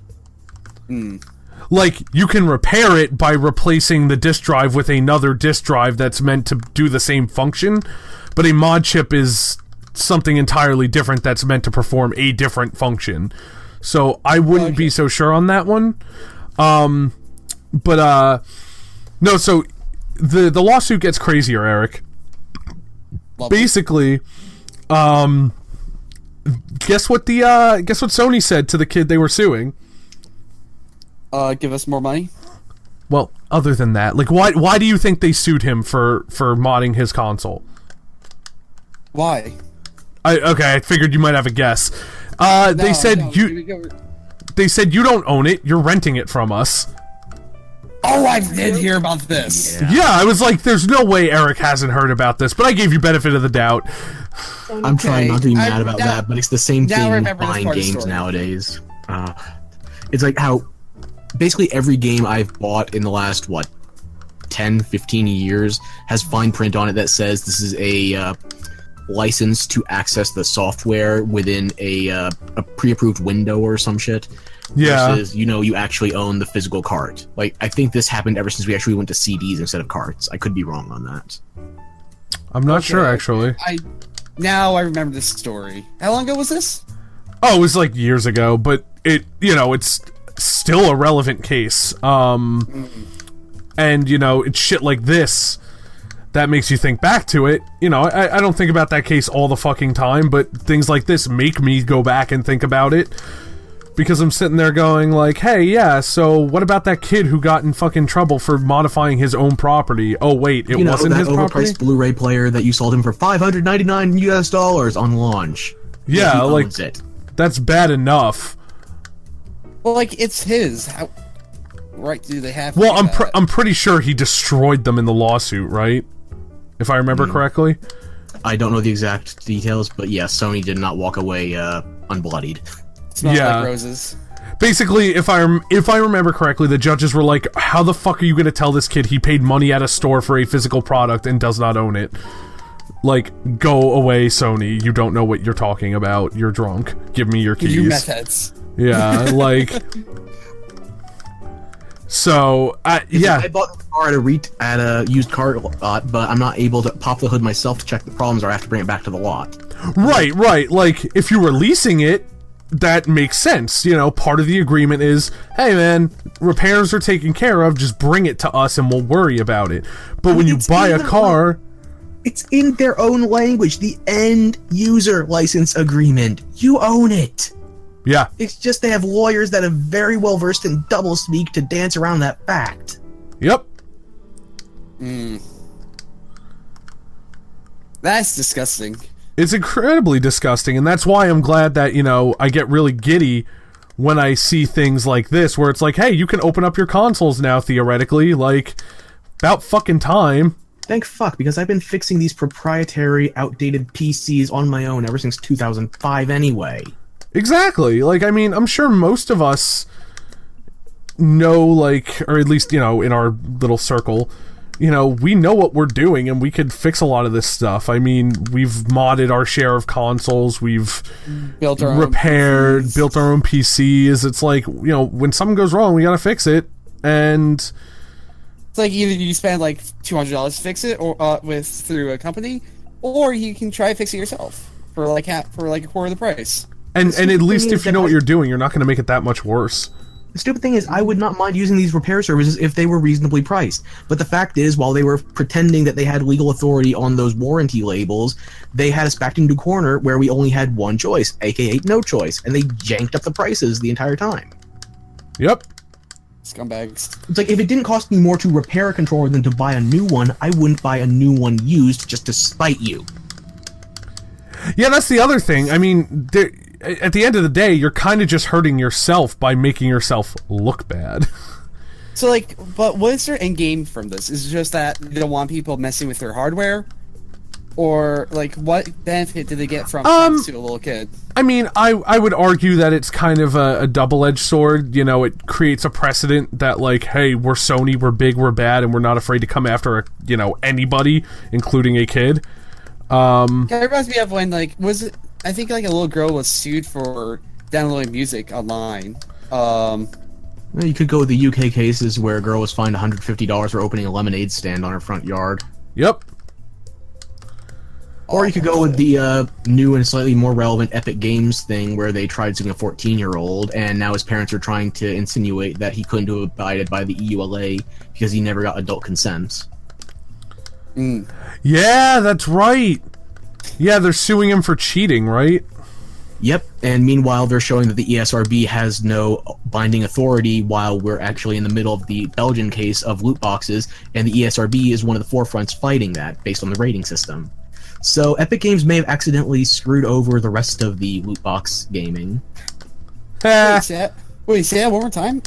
Like, you can repair it by replacing the disk drive with another disk drive that's meant to do the same function, but a mod chip is something entirely different that's meant to perform a different function. So I wouldn't be so sure on that one. No, so the lawsuit gets crazier, Eric. Lovely. Basically, guess what Sony said to the kid they were suing? Give us more money. Well, other than that, like why do you think they sued him for modding his console? Why? Okay, I figured you might have a guess. They said They said you don't own it. You're renting it from us. Oh, I did hear about this. Yeah, I was like, there's no way Eric hasn't heard about this, but I gave you benefit of the doubt. I'm trying not to be mad about that, but it's the same thing with buying games story. nowadays. It's like how basically every game I've bought in the last, 10, 15 years has fine print on it that says this is a license to access the software within a pre-approved window or some shit. Yeah. Versus, you actually own the physical cart. Like, I think this happened ever since we actually went to CDs instead of carts. I could be wrong on that. I'm not sure, actually. Now I remember this story. How long ago was this? Oh, it was like years ago, but it's still a relevant case. And, it's shit like this that makes you think back to it. I don't think about that case all the fucking time, but things like this make me go back and think about it. Because I'm sitting there going like, hey, yeah, so what about that kid who got in fucking trouble for modifying his own property? Oh, wait, it wasn't his property? That overpriced Blu-ray player that you sold him for $599 US on launch. Yeah, he like, owns it. That's bad enough. Well, like, it's his. How right do they have to Well, do that? I'm pretty sure he destroyed them in the lawsuit, right? If I remember correctly. I don't know the exact details, but yeah, Sony did not walk away unbloodied. Smells like roses. Basically, if I remember correctly, the judges were like, how the fuck are you going to tell this kid he paid money at a store for a physical product and does not own it? Like, go away, Sony. You don't know what you're talking about. You're drunk. Give me your keys. You meth heads. Yeah, like... So, yeah. I bought the car at a used car lot, but I'm not able to pop the hood myself to check the problems, or I have to bring it back to the lot. Right. Like, if you were leasing it, that makes sense. Part of the agreement is, hey man, repairs are taken care of, just bring it to us and we'll worry about it. But when you buy a car... It's in their own language, the end user license agreement. You own it. Yeah. It's just they have lawyers that are very well versed in doublespeak to dance around that fact. Yep. That's disgusting. It's incredibly disgusting, and that's why I'm glad that, I get really giddy when I see things like this, where it's like, hey, you can open up your consoles now, theoretically, like, about fucking time. Thank fuck, because I've been fixing these proprietary, outdated PCs on my own ever since 2005 anyway. Exactly. Like, I mean, I'm sure most of us know, like, or at least, in our little circle, we know what we're doing and we could fix a lot of this stuff. I mean, we've modded our share of consoles, we've built our repaired, built our own PCs. It's like, when something goes wrong, we gotta fix it. And it's like either you spend like $200 to fix it, or through a company, or you can try to fix it yourself for like a quarter of the price. And at least if you know what you're doing, you're not going to make it that much worse. The stupid thing is, I would not mind using these repair services if they were reasonably priced. But the fact is, while they were pretending that they had legal authority on those warranty labels, they had us backed into a corner where we only had one choice, aka no choice, and they janked up the prices the entire time. Yep. Scumbags. It's like, if it didn't cost me more to repair a controller than to buy a new one, I wouldn't buy a new one used just to spite you. Yeah, that's the other thing. I mean, at the end of the day, you're kind of just hurting yourself by making yourself look bad. So, like, but what is their end game from this? Is it just that they don't want people messing with their hardware? Or, like, what benefit do they get from to a little kid? I mean, I would argue that it's kind of a double-edged sword. It creates a precedent that, like, hey, we're Sony, we're big, we're bad, and we're not afraid to come after, anybody, including a kid. It reminds me of when, like, I think, like, a little girl was sued for downloading music online. You could go with the UK cases where a girl was fined $150 for opening a lemonade stand on her front yard. Yep. Or you could go with the new and slightly more relevant Epic Games thing where they tried suing a 14-year-old, and now his parents are trying to insinuate that he couldn't have abided by the EULA because he never got adult consent. Yeah, that's right. Yeah, they're suing him for cheating, right? Yep, and meanwhile they're showing that the ESRB has no binding authority while we're actually in the middle of the Belgian case of loot boxes, and the ESRB is one of the forefronts fighting that, based on the rating system. So Epic Games may have accidentally screwed over the rest of the loot box gaming. Wait, say that one more time?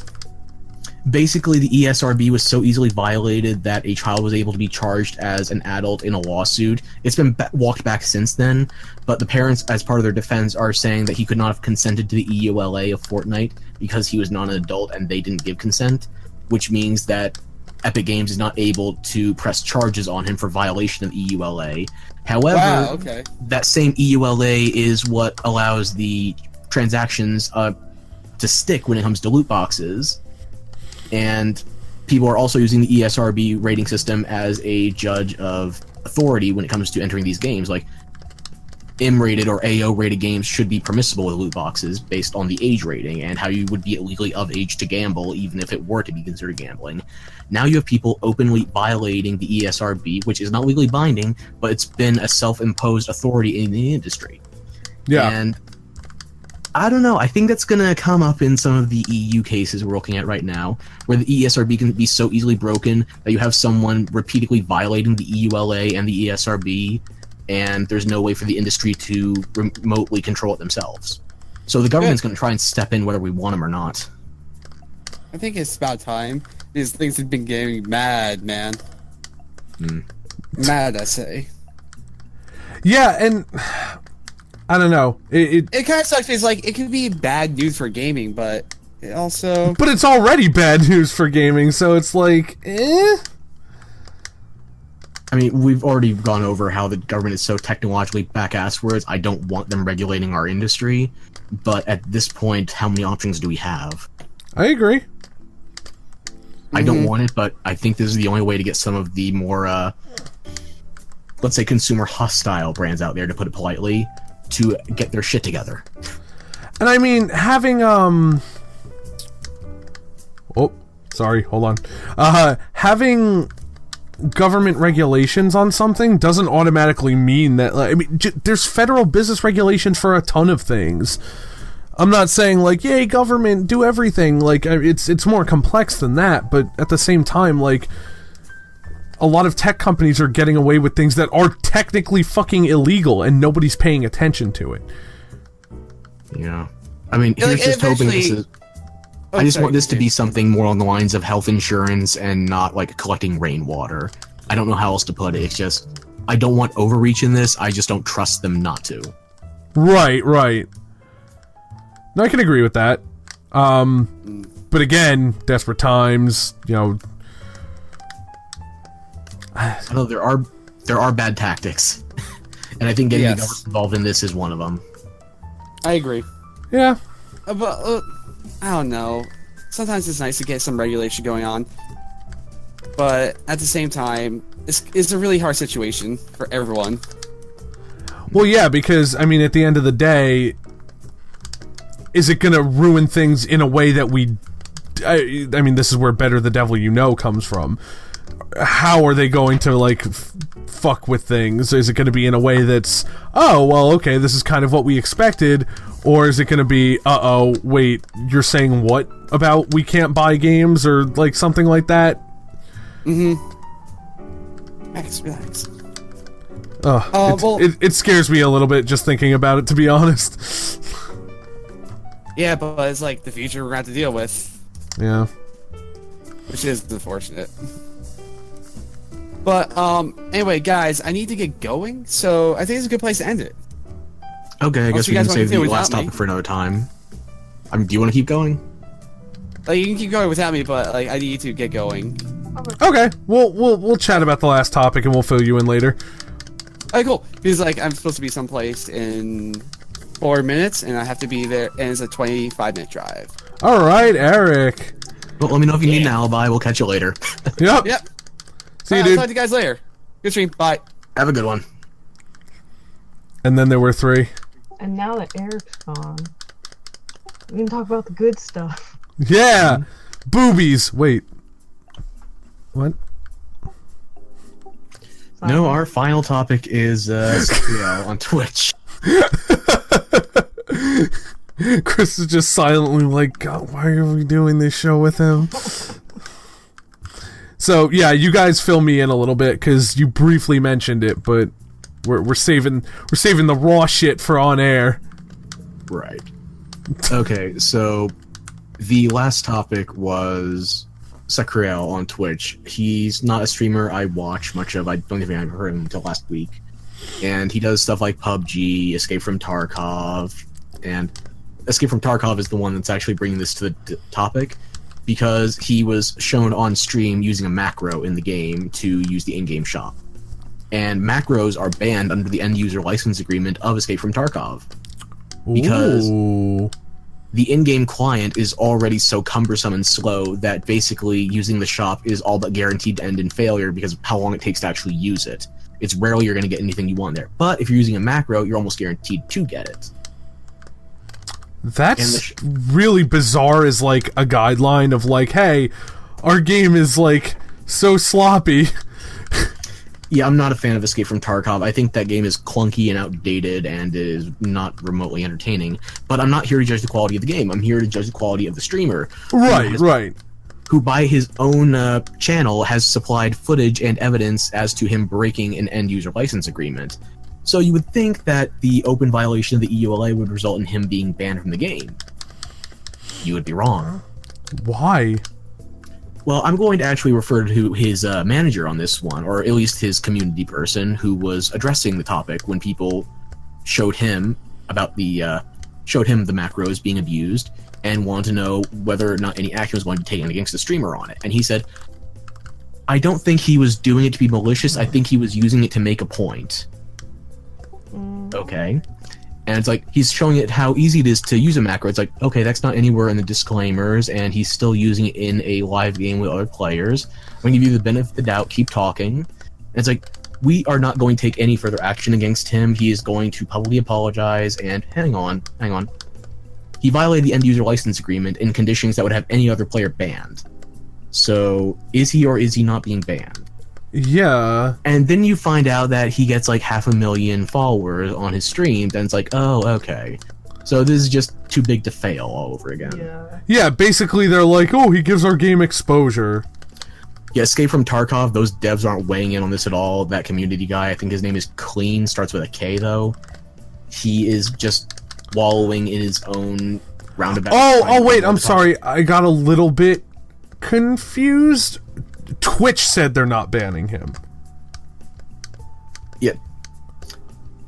Basically, the ESRB was so easily violated that a child was able to be charged as an adult in a lawsuit. It's been walked back since then, but the parents, as part of their defense, are saying that he could not have consented to the EULA of Fortnite because he was not an adult and they didn't give consent, which means that Epic Games is not able to press charges on him for violation of EULA. However, that same EULA is what allows the transactions to stick when it comes to loot boxes. And people are also using the ESRB rating system as a judge of authority when it comes to entering these games. Like, M-rated or AO-rated games should be permissible with loot boxes based on the age rating and how you would be legally of age to gamble, even if it were to be considered gambling. Now you have people openly violating the ESRB, which is not legally binding, but it's been a self-imposed authority in the industry. Yeah. And I don't know. I think that's going to come up in some of the EU cases we're looking at right now, where the ESRB can be so easily broken that you have someone repeatedly violating the EULA and the ESRB, and there's no way for the industry to remotely control it themselves. So the government's going to try and step in whether we want them or not. I think it's about time. These things have been getting mad, man. Mad, I say. Yeah, and I don't know. It kind of sucks. It's like it could be bad news for gaming, but it also. But it's already bad news for gaming, so it's like, eh. I mean, we've already gone over how the government is so technologically back-asswards. I don't want them regulating our industry, but at this point, how many options do we have? I agree. I don't want it, but I think this is the only way to get some of the more, let's say, consumer-hostile brands out there, to put it politely, to get their shit together. And I mean, having, oh, sorry, hold on. Having government regulations on something doesn't automatically mean that, like, I mean, there's federal business regulations for a ton of things. I'm not saying, like, yay, government, do everything. Like, it's more complex than that, but at the same time, like, a lot of tech companies are getting away with things that are technically fucking illegal, and nobody's paying attention to it. Yeah. I mean, here's just hoping this is... I just want this to be something more on the lines of health insurance and not, like, collecting rainwater. I don't know how else to put it. It's just, I don't want overreach in this, I just don't trust them not to. Right. No, I can agree with that. But again, desperate times, you know... I know there are bad tactics, and I think getting the government involved in this is one of them. I agree. Yeah. But I don't know. Sometimes it's nice to get some regulation going on, but at the same time, it's a really hard situation for everyone. Well, yeah, because I mean, at the end of the day, is it going to ruin things in a way that we? I mean, this is where "better the devil you know" comes from. How are they going to, like, fuck with things? Is it going to be in a way that's, oh, well, okay, this is kind of what we expected, or is it going to be, uh-oh, wait, you're saying what about we can't buy games, or, like, something like that? Relax. It scares me a little bit just thinking about it, to be honest. Yeah, but it's like the future we're going to have to deal with. Yeah. Which is unfortunate. But, anyway, guys, I need to get going, so I think it's a good place to end it. Okay, I guess we can save the last topic for another time. I mean, do you want to keep going? Like, you can keep going without me, but, like, I need to get going. Okay, we'll chat about the last topic and we'll fill you in later. Alright, cool. Because, like, I'm supposed to be someplace in 4 minutes, and I have to be there, and it's a 25-minute drive. Alright, Eric. Well, let me know if you need an alibi. We'll catch you later. Yep. See you, dude. I'll talk to you guys later. Good stream. Bye. Have a good one. And then there were 3. And now that Eric's gone, we can talk about the good stuff. Yeah! Boobies! Wait. What? No, our final topic is Sekiro on Twitch. Chris is just silently like, God, why are we doing this show with him? So, yeah, you guys fill me in a little bit, because you briefly mentioned it, but We're saving the raw shit for on air. Right. Okay, so the last topic was Sacriel on Twitch. He's not a streamer I watch much of. I don't think I've heard him until last week. And he does stuff like PUBG, Escape from Tarkov, and Escape from Tarkov is the one that's actually bringing this to the topic, because he was shown on stream using a macro in the game to use the in-game shop. And macros are banned under the end-user license agreement of Escape from Tarkov. Because the in-game client is already so cumbersome and slow that basically using the shop is all but guaranteed to end in failure because of how long it takes to actually use it. It's rarely you're going to get anything you want there. But if you're using a macro, you're almost guaranteed to get it. That's really bizarre as, like, a guideline of, like, hey, our game is, like, so sloppy. Yeah, I'm not a fan of Escape from Tarkov. I think that game is clunky and outdated and is not remotely entertaining. But I'm not here to judge the quality of the game. I'm here to judge the quality of the streamer. Right. Who, by his own channel, has supplied footage and evidence as to him breaking an end-user license agreement. So you would think that the open violation of the EULA would result in him being banned from the game. You would be wrong. Why? Well, I'm going to actually refer to his manager on this one, or at least his community person who was addressing the topic when people showed him about the macros being abused and wanted to know whether or not any action was going to be taken against the streamer on it. And he said, I don't think he was doing it to be malicious. I think he was using it to make a point. Okay. And it's like, he's showing it how easy it is to use a macro. It's like, okay, that's not anywhere in the disclaimers, and he's still using it in a live game with other players. I'm going to give you the benefit of the doubt, keep talking. And it's like, we are not going to take any further action against him. He is going to publicly apologize, and hang on. He violated the end-user license agreement in conditions that would have any other player banned. So, is he or is he not being banned? Yeah. And then you find out that he gets like 500,000 followers on his stream, and it's like, oh, okay. So this is just too big to fail all over again. Yeah, basically they're like, oh, he gives our game exposure. Yeah, Escape from Tarkov, those devs aren't weighing in on this at all. That community guy, I think his name is Clean, starts with a K though. He is just wallowing in his own roundabout. Oh, wait, I'm sorry. I got a little bit confused. Twitch said they're not banning him. Yeah.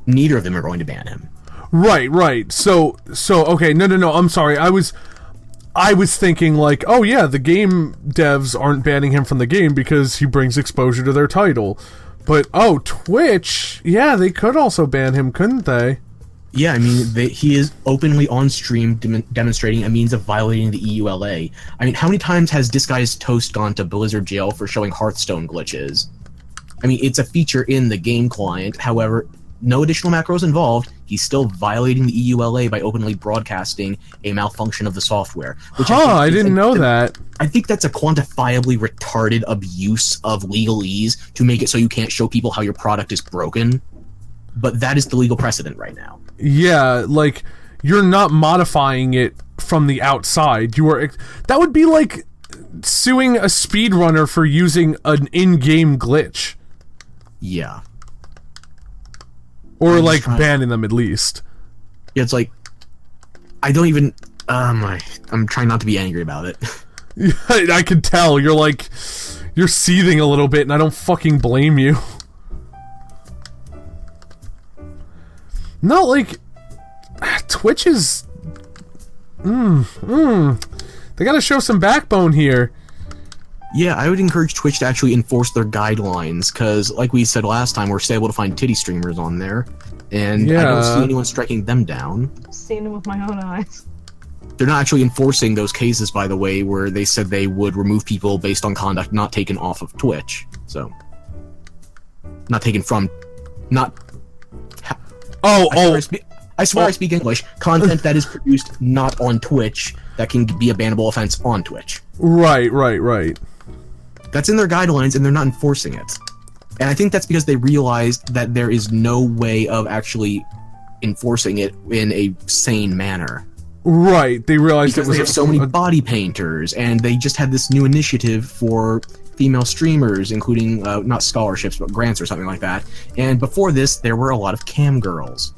Neither of them are going to ban him. Right. So okay, no, I'm sorry. I was thinking like, oh yeah, the game devs aren't banning him from the game because he brings exposure to their title. But oh, Twitch, yeah, they could also ban him, couldn't they? Yeah, I mean, he is openly on stream demonstrating a means of violating the EULA. I mean, how many times has Disguised Toast gone to Blizzard jail for showing Hearthstone glitches? I mean, it's a feature in the game client. However, no additional macros involved. He's still violating the EULA by openly broadcasting a malfunction of the software. Which I didn't know that. I think that's a quantifiably retarded abuse of legalese to make it so you can't show people how your product is broken. But that is the legal precedent right now. Yeah, like, you're not modifying it from the outside. That would be like suing a speedrunner for using an in-game glitch. Yeah. Or, like, banning them at least. Yeah, it's like, I don't even... I'm trying not to be angry about it. I can tell. You're seething a little bit, and I don't fucking blame you. Not like Twitch is they gotta show some backbone here. Yeah, I would encourage Twitch to actually enforce their guidelines, because like we said last time, we're still able to find titty streamers on there, and I don't see anyone striking them down. I've seen them with my own eyes. They're not actually enforcing those cases, by the way, where they said they would remove people based on conduct not taken off of Twitch. So, not taken from, not... I swear I speak English. Content that is produced not on Twitch that can be a bannable offense on Twitch. Right. That's in their guidelines, and they're not enforcing it. And I think that's because they realized that there is no way of actually enforcing it in a sane manner. Right, they realized because they have so many body painters, and they just had this new initiative for female streamers, including not scholarships but grants or something like that. And before this, there were a lot of cam girls,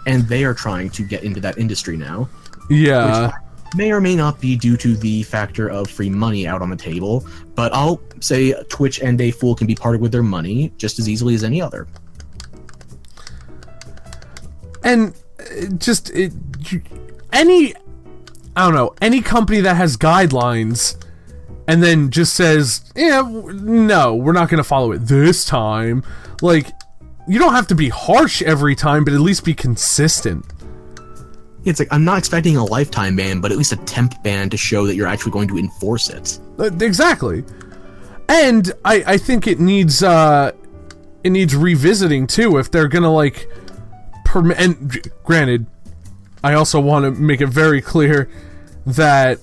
and they are trying to get into that industry now. Yeah. Which may or may not be due to the factor of free money out on the table, but I'll say Twitch and a fool can be parted with their money just as easily as any other. And any company that has guidelines and then just says, yeah, no, we're not going to follow it this time. Like, you don't have to be harsh every time, but at least be consistent. It's like, I'm not expecting a lifetime ban, but at least a temp ban to show that you're actually going to enforce it. Exactly. And I think it needs revisiting too, if they're gonna like and granted, I also want to make it very clear that,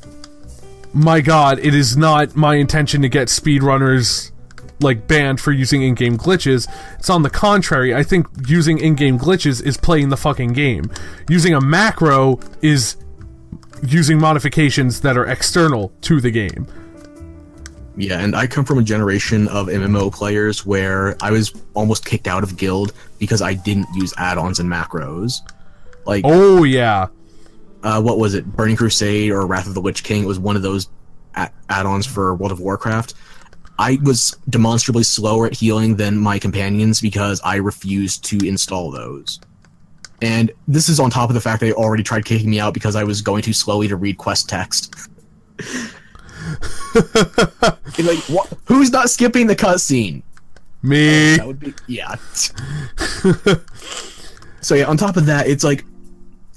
my god, it is not my intention to get speedrunners like banned for using in-game glitches. It's on the contrary. I think using in-game glitches is playing the fucking game. Using a macro is using modifications that are external to the game. Yeah, and I come from a generation of MMO players where I was almost kicked out of guild because I didn't use add-ons and macros. Like, oh yeah, what was it? Burning Crusade or Wrath of the Lich King? It was one of those add-ons for World of Warcraft. I was demonstrably slower at healing than my companions because I refused to install those. And this is on top of the fact they already tried kicking me out because I was going too slowly to read quest text. Like, what? Who's not skipping the cutscene? Me. That would be, yeah. So yeah, on top of that, it's like,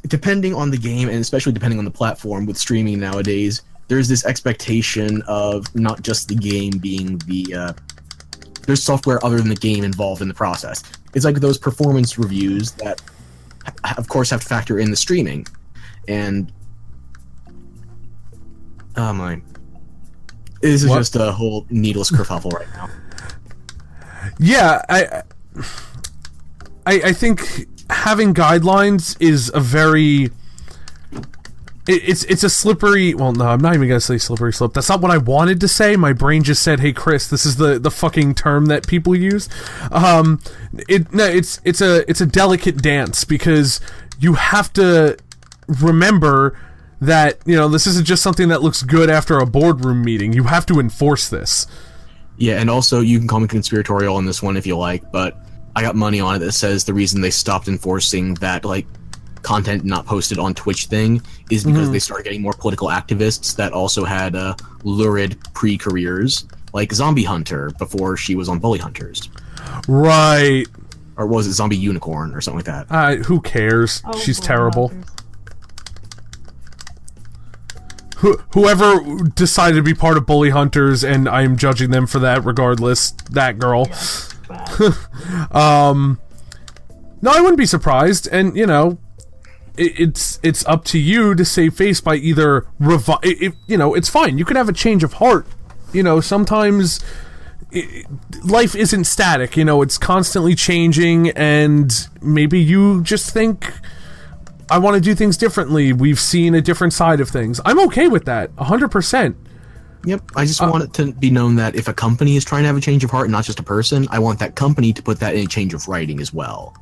depending on the game and especially depending on the platform with streaming nowadays, there's this expectation of not just the game being the there's software other than the game involved in the process. It's like those performance reviews that of course have to factor in the streaming. And oh my, this is just a whole needless kerfuffle right now. Yeah, I think having guidelines is a very it's a slippery, well, no, I'm not even gonna say slippery slope. That's not what I wanted to say. My brain just said, hey Chris, this is the fucking term that people use. It's a delicate dance because you have to remember that, you know, this isn't just something that looks good after a boardroom meeting. You have to enforce this. Yeah, and also you can call me conspiratorial on this one if you like, but I got money on it that says the reason they stopped enforcing that, like, content not posted on Twitch thing is because they started getting more political activists that also had lurid pre-careers, like Zombie Hunter before she was on Bully Hunters. Right. Or was it Zombie Unicorn or something like that? Who cares? Oh, She's Bully terrible. Hunters. Whoever decided to be part of Bully Hunters, and I am judging them for that regardless, that girl. Yeah, bad. No, I wouldn't be surprised, and, you know, it's up to you to save face by either you know, it's fine. You can have a change of heart. You know, sometimes life isn't static. You know, it's constantly changing, and maybe you just think, I want to do things differently. We've seen a different side of things. I'm okay with that, 100%. Yep, I just want it to be known that if a company is trying to have a change of heart and not just a person, I want that company to put that in a change of writing as well.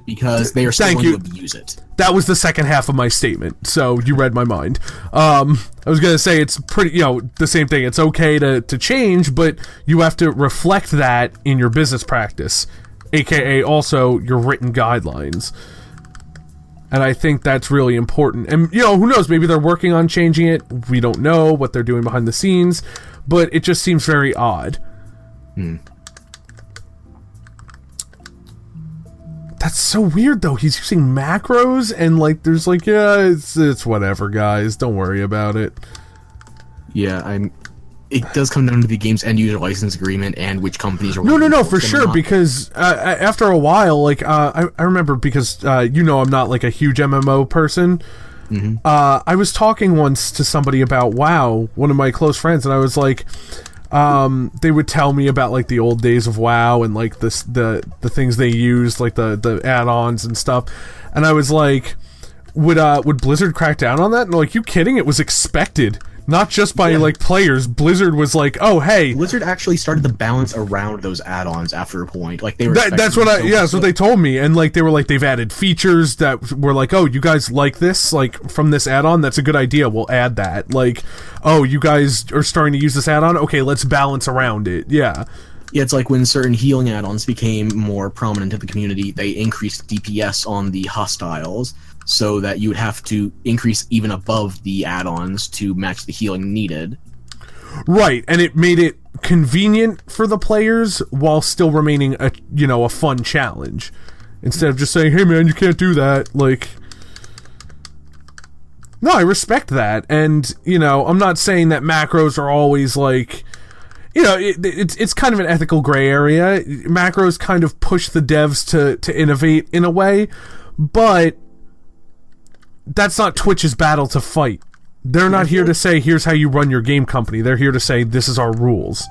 Because they are still going to abuse it. That was the second half of my statement, so you read my mind. I was going to say it's pretty, you know, the same thing. It's okay to change, but you have to reflect that in your business practice, aka also your written guidelines. And I think that's really important. And, you know, who knows? Maybe they're working on changing it. We don't know what they're doing behind the scenes. But it just seems very odd. That's so weird, though. He's using macros, and, like, there's, like, yeah, it's whatever, guys. Don't worry about it. Yeah, it does come down to the game's end-user license agreement and which companies are... No, for sure, because after a while, like, I remember, because, you know, I'm not, like, a huge MMO person. I was talking once to somebody about WoW, one of my close friends, and I was like, they would tell me about, like, the old days of WoW and, like, the things they used, like, the add-ons and stuff, and I was like, would Blizzard crack down on that? And they're like, you kidding? It was expected. Not just by like players. Blizzard was like, "Oh, hey." Blizzard actually started to balance around those add-ons after a point. Like they were. That's what that's what they told me, and like they were like they've added features that were like, "Oh, you guys like this? Like from this add-on, that's a good idea. We'll add that." Like, "Oh, you guys are starting to use this add-on. Okay, let's balance around it." Yeah. Yeah, it's like when certain healing add-ons became more prominent in the community, they increased DPS on the hostiles so that you would have to increase even above the add-ons to match the healing needed. Right, and it made it convenient for the players while still remaining a fun challenge. Instead of just saying, "Hey man, you can't do that." Like, no, I respect that, and I'm not saying that macros are always like, it's kind of an ethical gray area. Macros kind of push the devs to innovate in a way, but that's not Twitch's battle to fight. They're not here to say, "Here's how you run your game company." They're here to say, "This is our rules."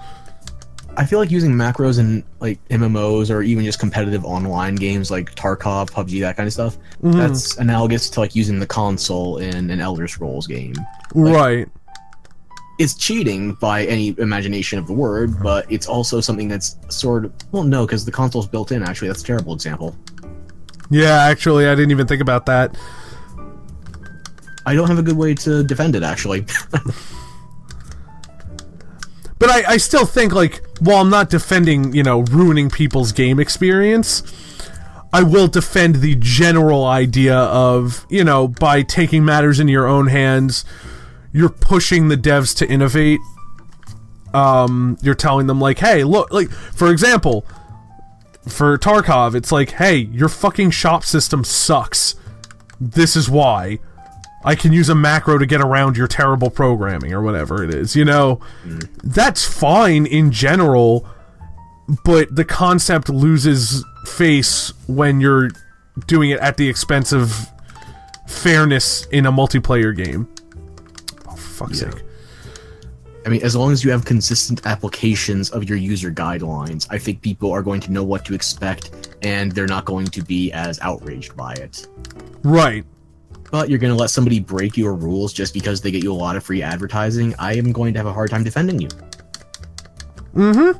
I feel like using macros in like MMOs or even just competitive online games like Tarkov, PUBG, that kind of stuff, that's analogous to like using the console in an Elder Scrolls game. Like, right. It's cheating by any imagination of the word, but it's also something that's sort of... Well, no, because the console's built in, actually. That's a terrible example. Yeah, actually, I didn't even think about that. I don't have a good way to defend it, actually. But I still think, like, while I'm not defending, ruining people's game experience, I will defend the general idea of, by taking matters into your own hands, you're pushing the devs to innovate. You're telling them, like, hey, look, like, for example, for Tarkov, it's like, hey, your fucking shop system sucks. This is why. I can use a macro to get around your terrible programming or whatever it is, That's fine in general, but the concept loses face when you're doing it at the expense of fairness in a multiplayer game. Oh, for fuck's sake. I mean, as long as you have consistent applications of your user guidelines, I think people are going to know what to expect, and they're not going to be as outraged by it. Right. But you're going to let somebody break your rules just because they get you a lot of free advertising, I am going to have a hard time defending you. I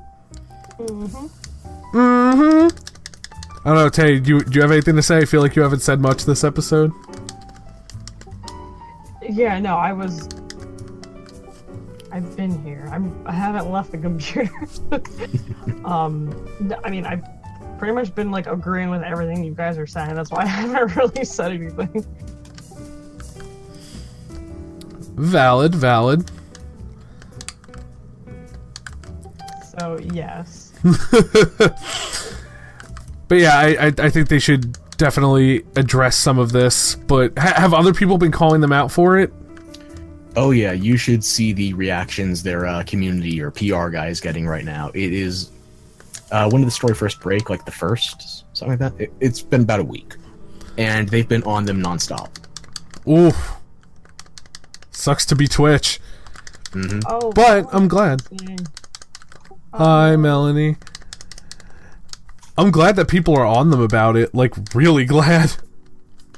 don't know, Tay, do you have anything to say? I feel like you haven't said much this episode. Yeah, no, I've been here. I haven't left the computer. I mean, I've pretty much been, like, agreeing with everything you guys are saying. That's why I haven't really said anything. Valid. So, yes. But yeah, I think they should definitely address some of this, but have other people been calling them out for it? Oh yeah, you should see the reactions their community or PR guy is getting right now. It is... when did the story first break? Like the first? Something like that? It's been about a week. And they've been on them nonstop. Oof. Sucks to be Twitch. Oh, but I'm glad. Hi, Melanie. I'm glad that people are on them about it. Like, really glad.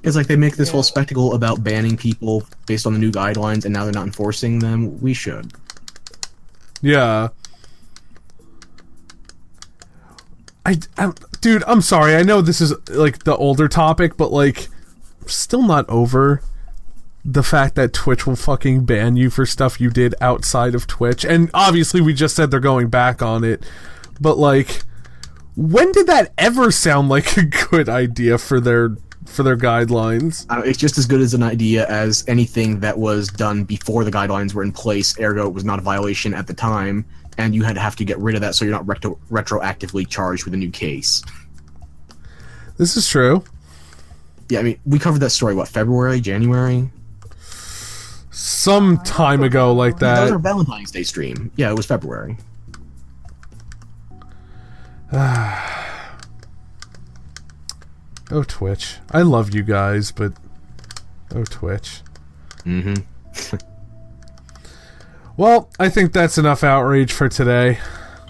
It's like they make this whole spectacle about banning people based on the new guidelines, and now they're not enforcing them. We should. Yeah. Dude, I'm sorry. I know this is, like, the older topic, but, like, still not over the fact that Twitch will fucking ban you for stuff you did outside of Twitch. And obviously we just said they're going back on it. But, like, when did that ever sound like a good idea for their guidelines? It's just as good as an idea as anything that was done before the guidelines were in place, ergo it was not a violation at the time, and you had to have to get rid of that so you're not retroactively charged with a new case. This is true. Yeah, I mean, we covered that story, what, February, January? Some time ago like That was that. our Valentine's Day stream. Yeah, it was February. Oh, Twitch. I love you guys, but... Oh, Twitch. Well, I think that's enough outrage for today.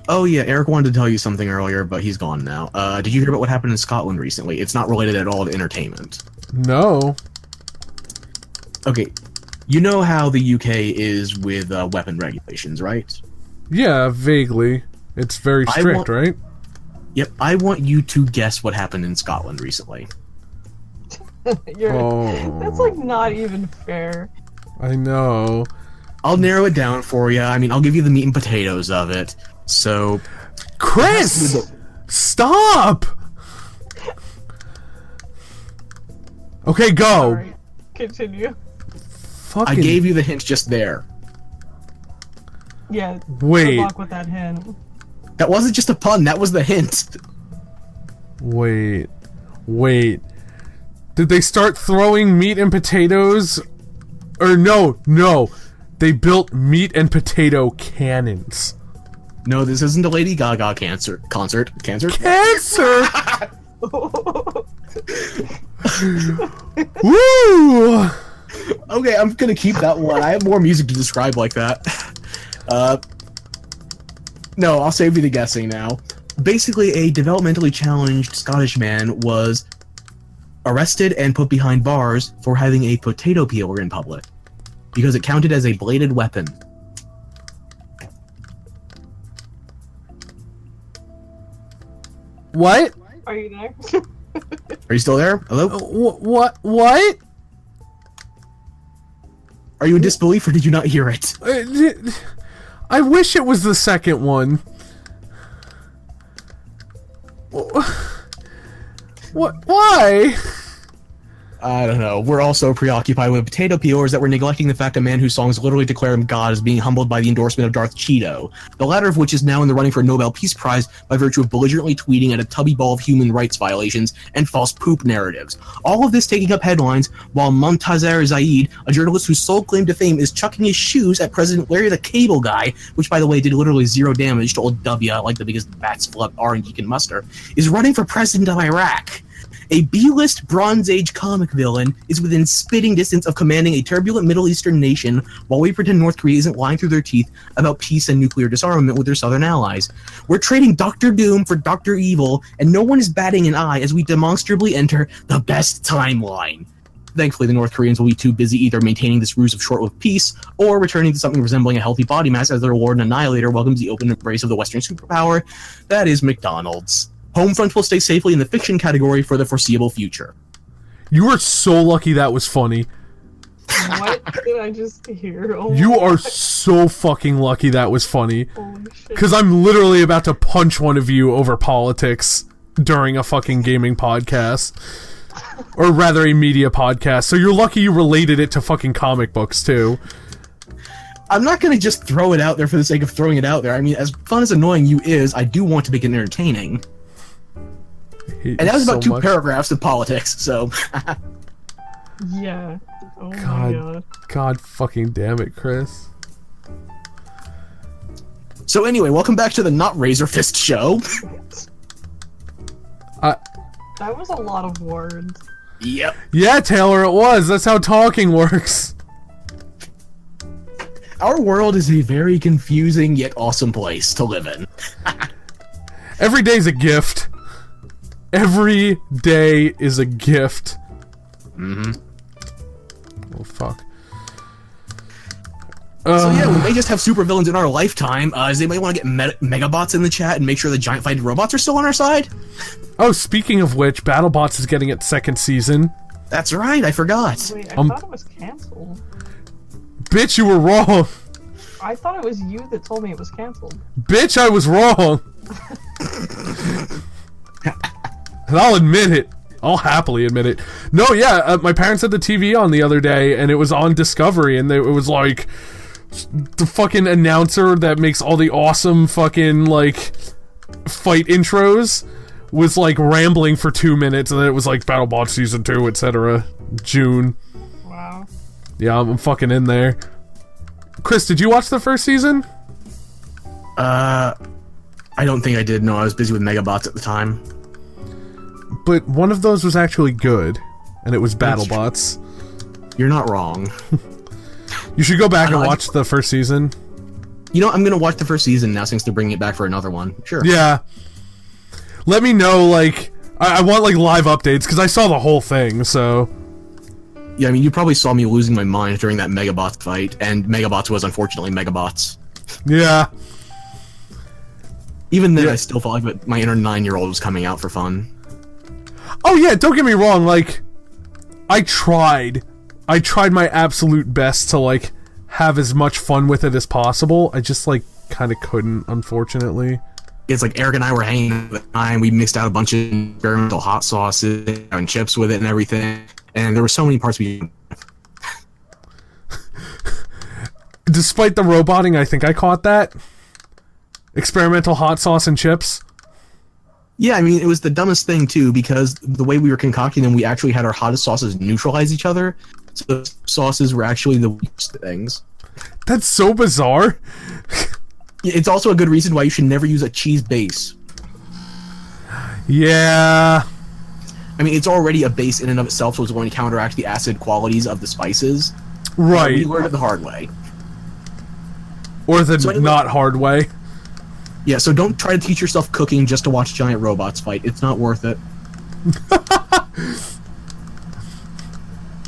Oh yeah, Eric wanted to tell you something earlier, but he's gone now. Did you hear about what happened in Scotland recently? It's not related at all to entertainment. No. Okay, You know how the UK is with weapon regulations, right? Yeah, vaguely. It's very strict, right? Yep, I want you to guess what happened in Scotland recently. That's like not even fair. I know. I'll narrow it down for you. I mean, I'll give you the meat and potatoes of it. So, Chris! Stop! Okay, go. Sorry. Continue. Fucking... I gave you the hint just there. Yeah. Wait. Good luck with that hint. That wasn't just a pun, that was the hint. Wait. Did they start throwing meat and potatoes? Or no. They built meat and potato cannons. No, this isn't a Lady Gaga concert. Cancer? Cancer! Woo! Okay, I'm gonna keep that one. I have more music to describe like that. No, I'll save you the guessing now. Basically, a developmentally challenged Scottish man was arrested and put behind bars for having a potato peeler in public because it counted as a bladed weapon. What? Are you there? Are you still there? Hello? What? Are you in disbelief or did you not hear it? I wish it was the second one. What? Why? I don't know. We're all so preoccupied with potato peelers that we're neglecting the fact a man whose songs literally declare him God is being humbled by the endorsement of Darth Cheeto, the latter of which is now in the running for a Nobel Peace Prize by virtue of belligerently tweeting at a tubby ball of human rights violations and false poop narratives. All of this taking up headlines while Montazer Zaid, a journalist whose sole claim to fame is chucking his shoes at President Larry the Cable Guy, which by the way did literally zero damage to old W like the biggest bats full up R and you can muster, is running for president of Iraq. A B-list Bronze Age comic villain is within spitting distance of commanding a turbulent Middle Eastern nation while we pretend North Korea isn't lying through their teeth about peace and nuclear disarmament with their southern allies. We're trading Dr. Doom for Dr. Evil, and no one is batting an eye as we demonstrably enter the best timeline. Thankfully, the North Koreans will be too busy either maintaining this ruse of short-lived peace or returning to something resembling a healthy body mass as their Lord and Annihilator welcomes the open embrace of the Western superpower, that is McDonald's. Homefront will stay safely in the fiction category for the foreseeable future. You are so lucky that was funny. What did I just hear? Oh You my are God. so fucking lucky that was funny. Holy shit. Because I'm literally about to punch one of you over politics during a fucking gaming podcast. Or rather, a media podcast. So you're lucky you related it to fucking comic books, too. I'm not going to just throw it out there for the sake of throwing it out there. I mean, as fun as Annoying You is, I do want to make it entertaining. And that was about two paragraphs of politics, so... Yeah. Oh my God. God fucking damn it, Chris. So anyway, welcome back to the Not Razor Fist show. That was a lot of words. Yep. Yeah, Taylor, it was. That's how talking works. Our world is a very confusing yet awesome place to live in. Every day's a gift. Every day is a gift. Mm-hmm. Oh, fuck. So yeah, we may just have supervillains in our lifetime. Does anybody want to get Megabots in the chat and make sure the giant fighting robots are still on our side? Oh, speaking of which, BattleBots is getting its second season. That's right, I forgot. Wait, I thought it was canceled. Bitch, you were wrong. I thought it was you that told me it was canceled. Bitch, I was wrong. And I'll admit it. I'll happily admit it. No, yeah, my parents had the TV on the other day, and it was on Discovery, and it was like the fucking announcer that makes all the awesome fucking, like, fight intros was, like, rambling for 2 minutes, and then it was like BattleBots Season 2, etc. June. Wow. Yeah, I'm fucking in there. Chris, did you watch the first season? I don't think I did. No, I was busy with Megabots at the time. But one of those was actually good, and it was That's BattleBots. You're not wrong. You should go back and watch the first season. You know, I'm gonna watch the first season now since they're bringing it back for another one. Sure. Yeah. Let me know, like, I want, like, live updates, because I saw the whole thing, so... Yeah, I mean, you probably saw me losing my mind during that Megabots fight, and Megabots was unfortunately Megabots. Yeah. Even then, Yeah. I still felt like my inner 9-year-old was coming out for fun. Oh yeah, don't get me wrong, like, I tried my absolute best to, like, have as much fun with it as possible. I just, like, kind of couldn't, unfortunately. It's like Eric and I were hanging at the time. We mixed out a bunch of experimental hot sauces and chips with it and everything. And there were so many parts we... Despite the roboting, I think I caught that. Experimental hot sauce and chips. Yeah, I mean, it was the dumbest thing, too, because the way we were concocting them, we actually had our hottest sauces neutralize each other. So the sauces were actually the weakest things. That's so bizarre. It's also a good reason why you should never use a cheese base. Yeah. I mean, it's already a base in and of itself, so it's going to counteract the acid qualities of the spices. Right. We learned it the hard way. Or the So anyway- not hard way. Yeah, so don't try to teach yourself cooking just to watch giant robots fight. It's not worth it.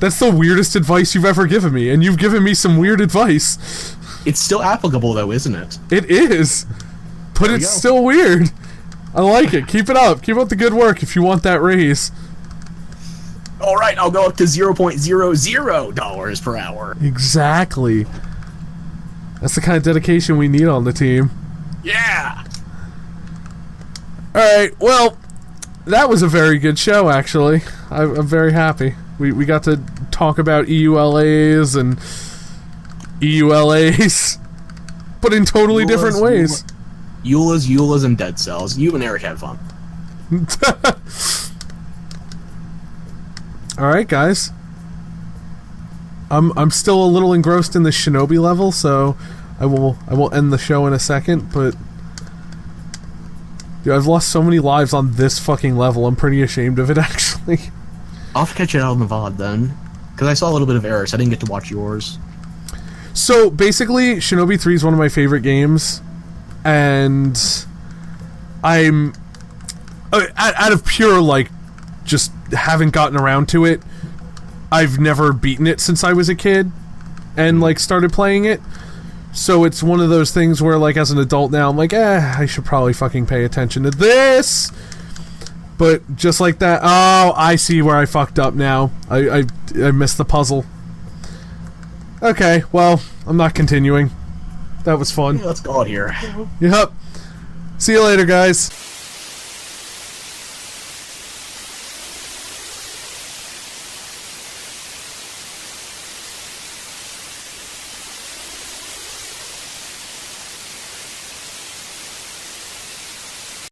That's the weirdest advice you've ever given me, and you've given me some weird advice. It's still applicable, though, isn't it? It is. But we it's go. still weird. I like it. Keep it up. Keep up the good work if you want that raise. All right, I'll go up to $0.00 per hour. Exactly. That's the kind of dedication we need on the team. Yeah! Alright, well, that was a very good show, actually. I'm very happy. We got to talk about EULAs and EULAs, but in totally different ways. Eulas, and Dead Cells. You and Eric had fun. Alright, guys. I'm still a little engrossed in the Shinobi level, so I will end the show in a second, but dude, I've lost so many lives on this fucking level, I'm pretty ashamed of it, actually. I'll have to catch it out on the VOD then. Because I saw a little bit of Eris. I didn't get to watch yours. So, basically, Shinobi 3 is one of my favorite games, and I'm... out of pure, like, just haven't gotten around to it, I've never beaten it since I was a kid, and, like, started playing it. So it's one of those things where, like, as an adult now, I'm like, I should probably fucking pay attention to this. But just like that, oh, I see where I fucked up now. I missed the puzzle. Okay, well, I'm not continuing. That was fun. Yeah, let's call it here. Yep. See you later, guys.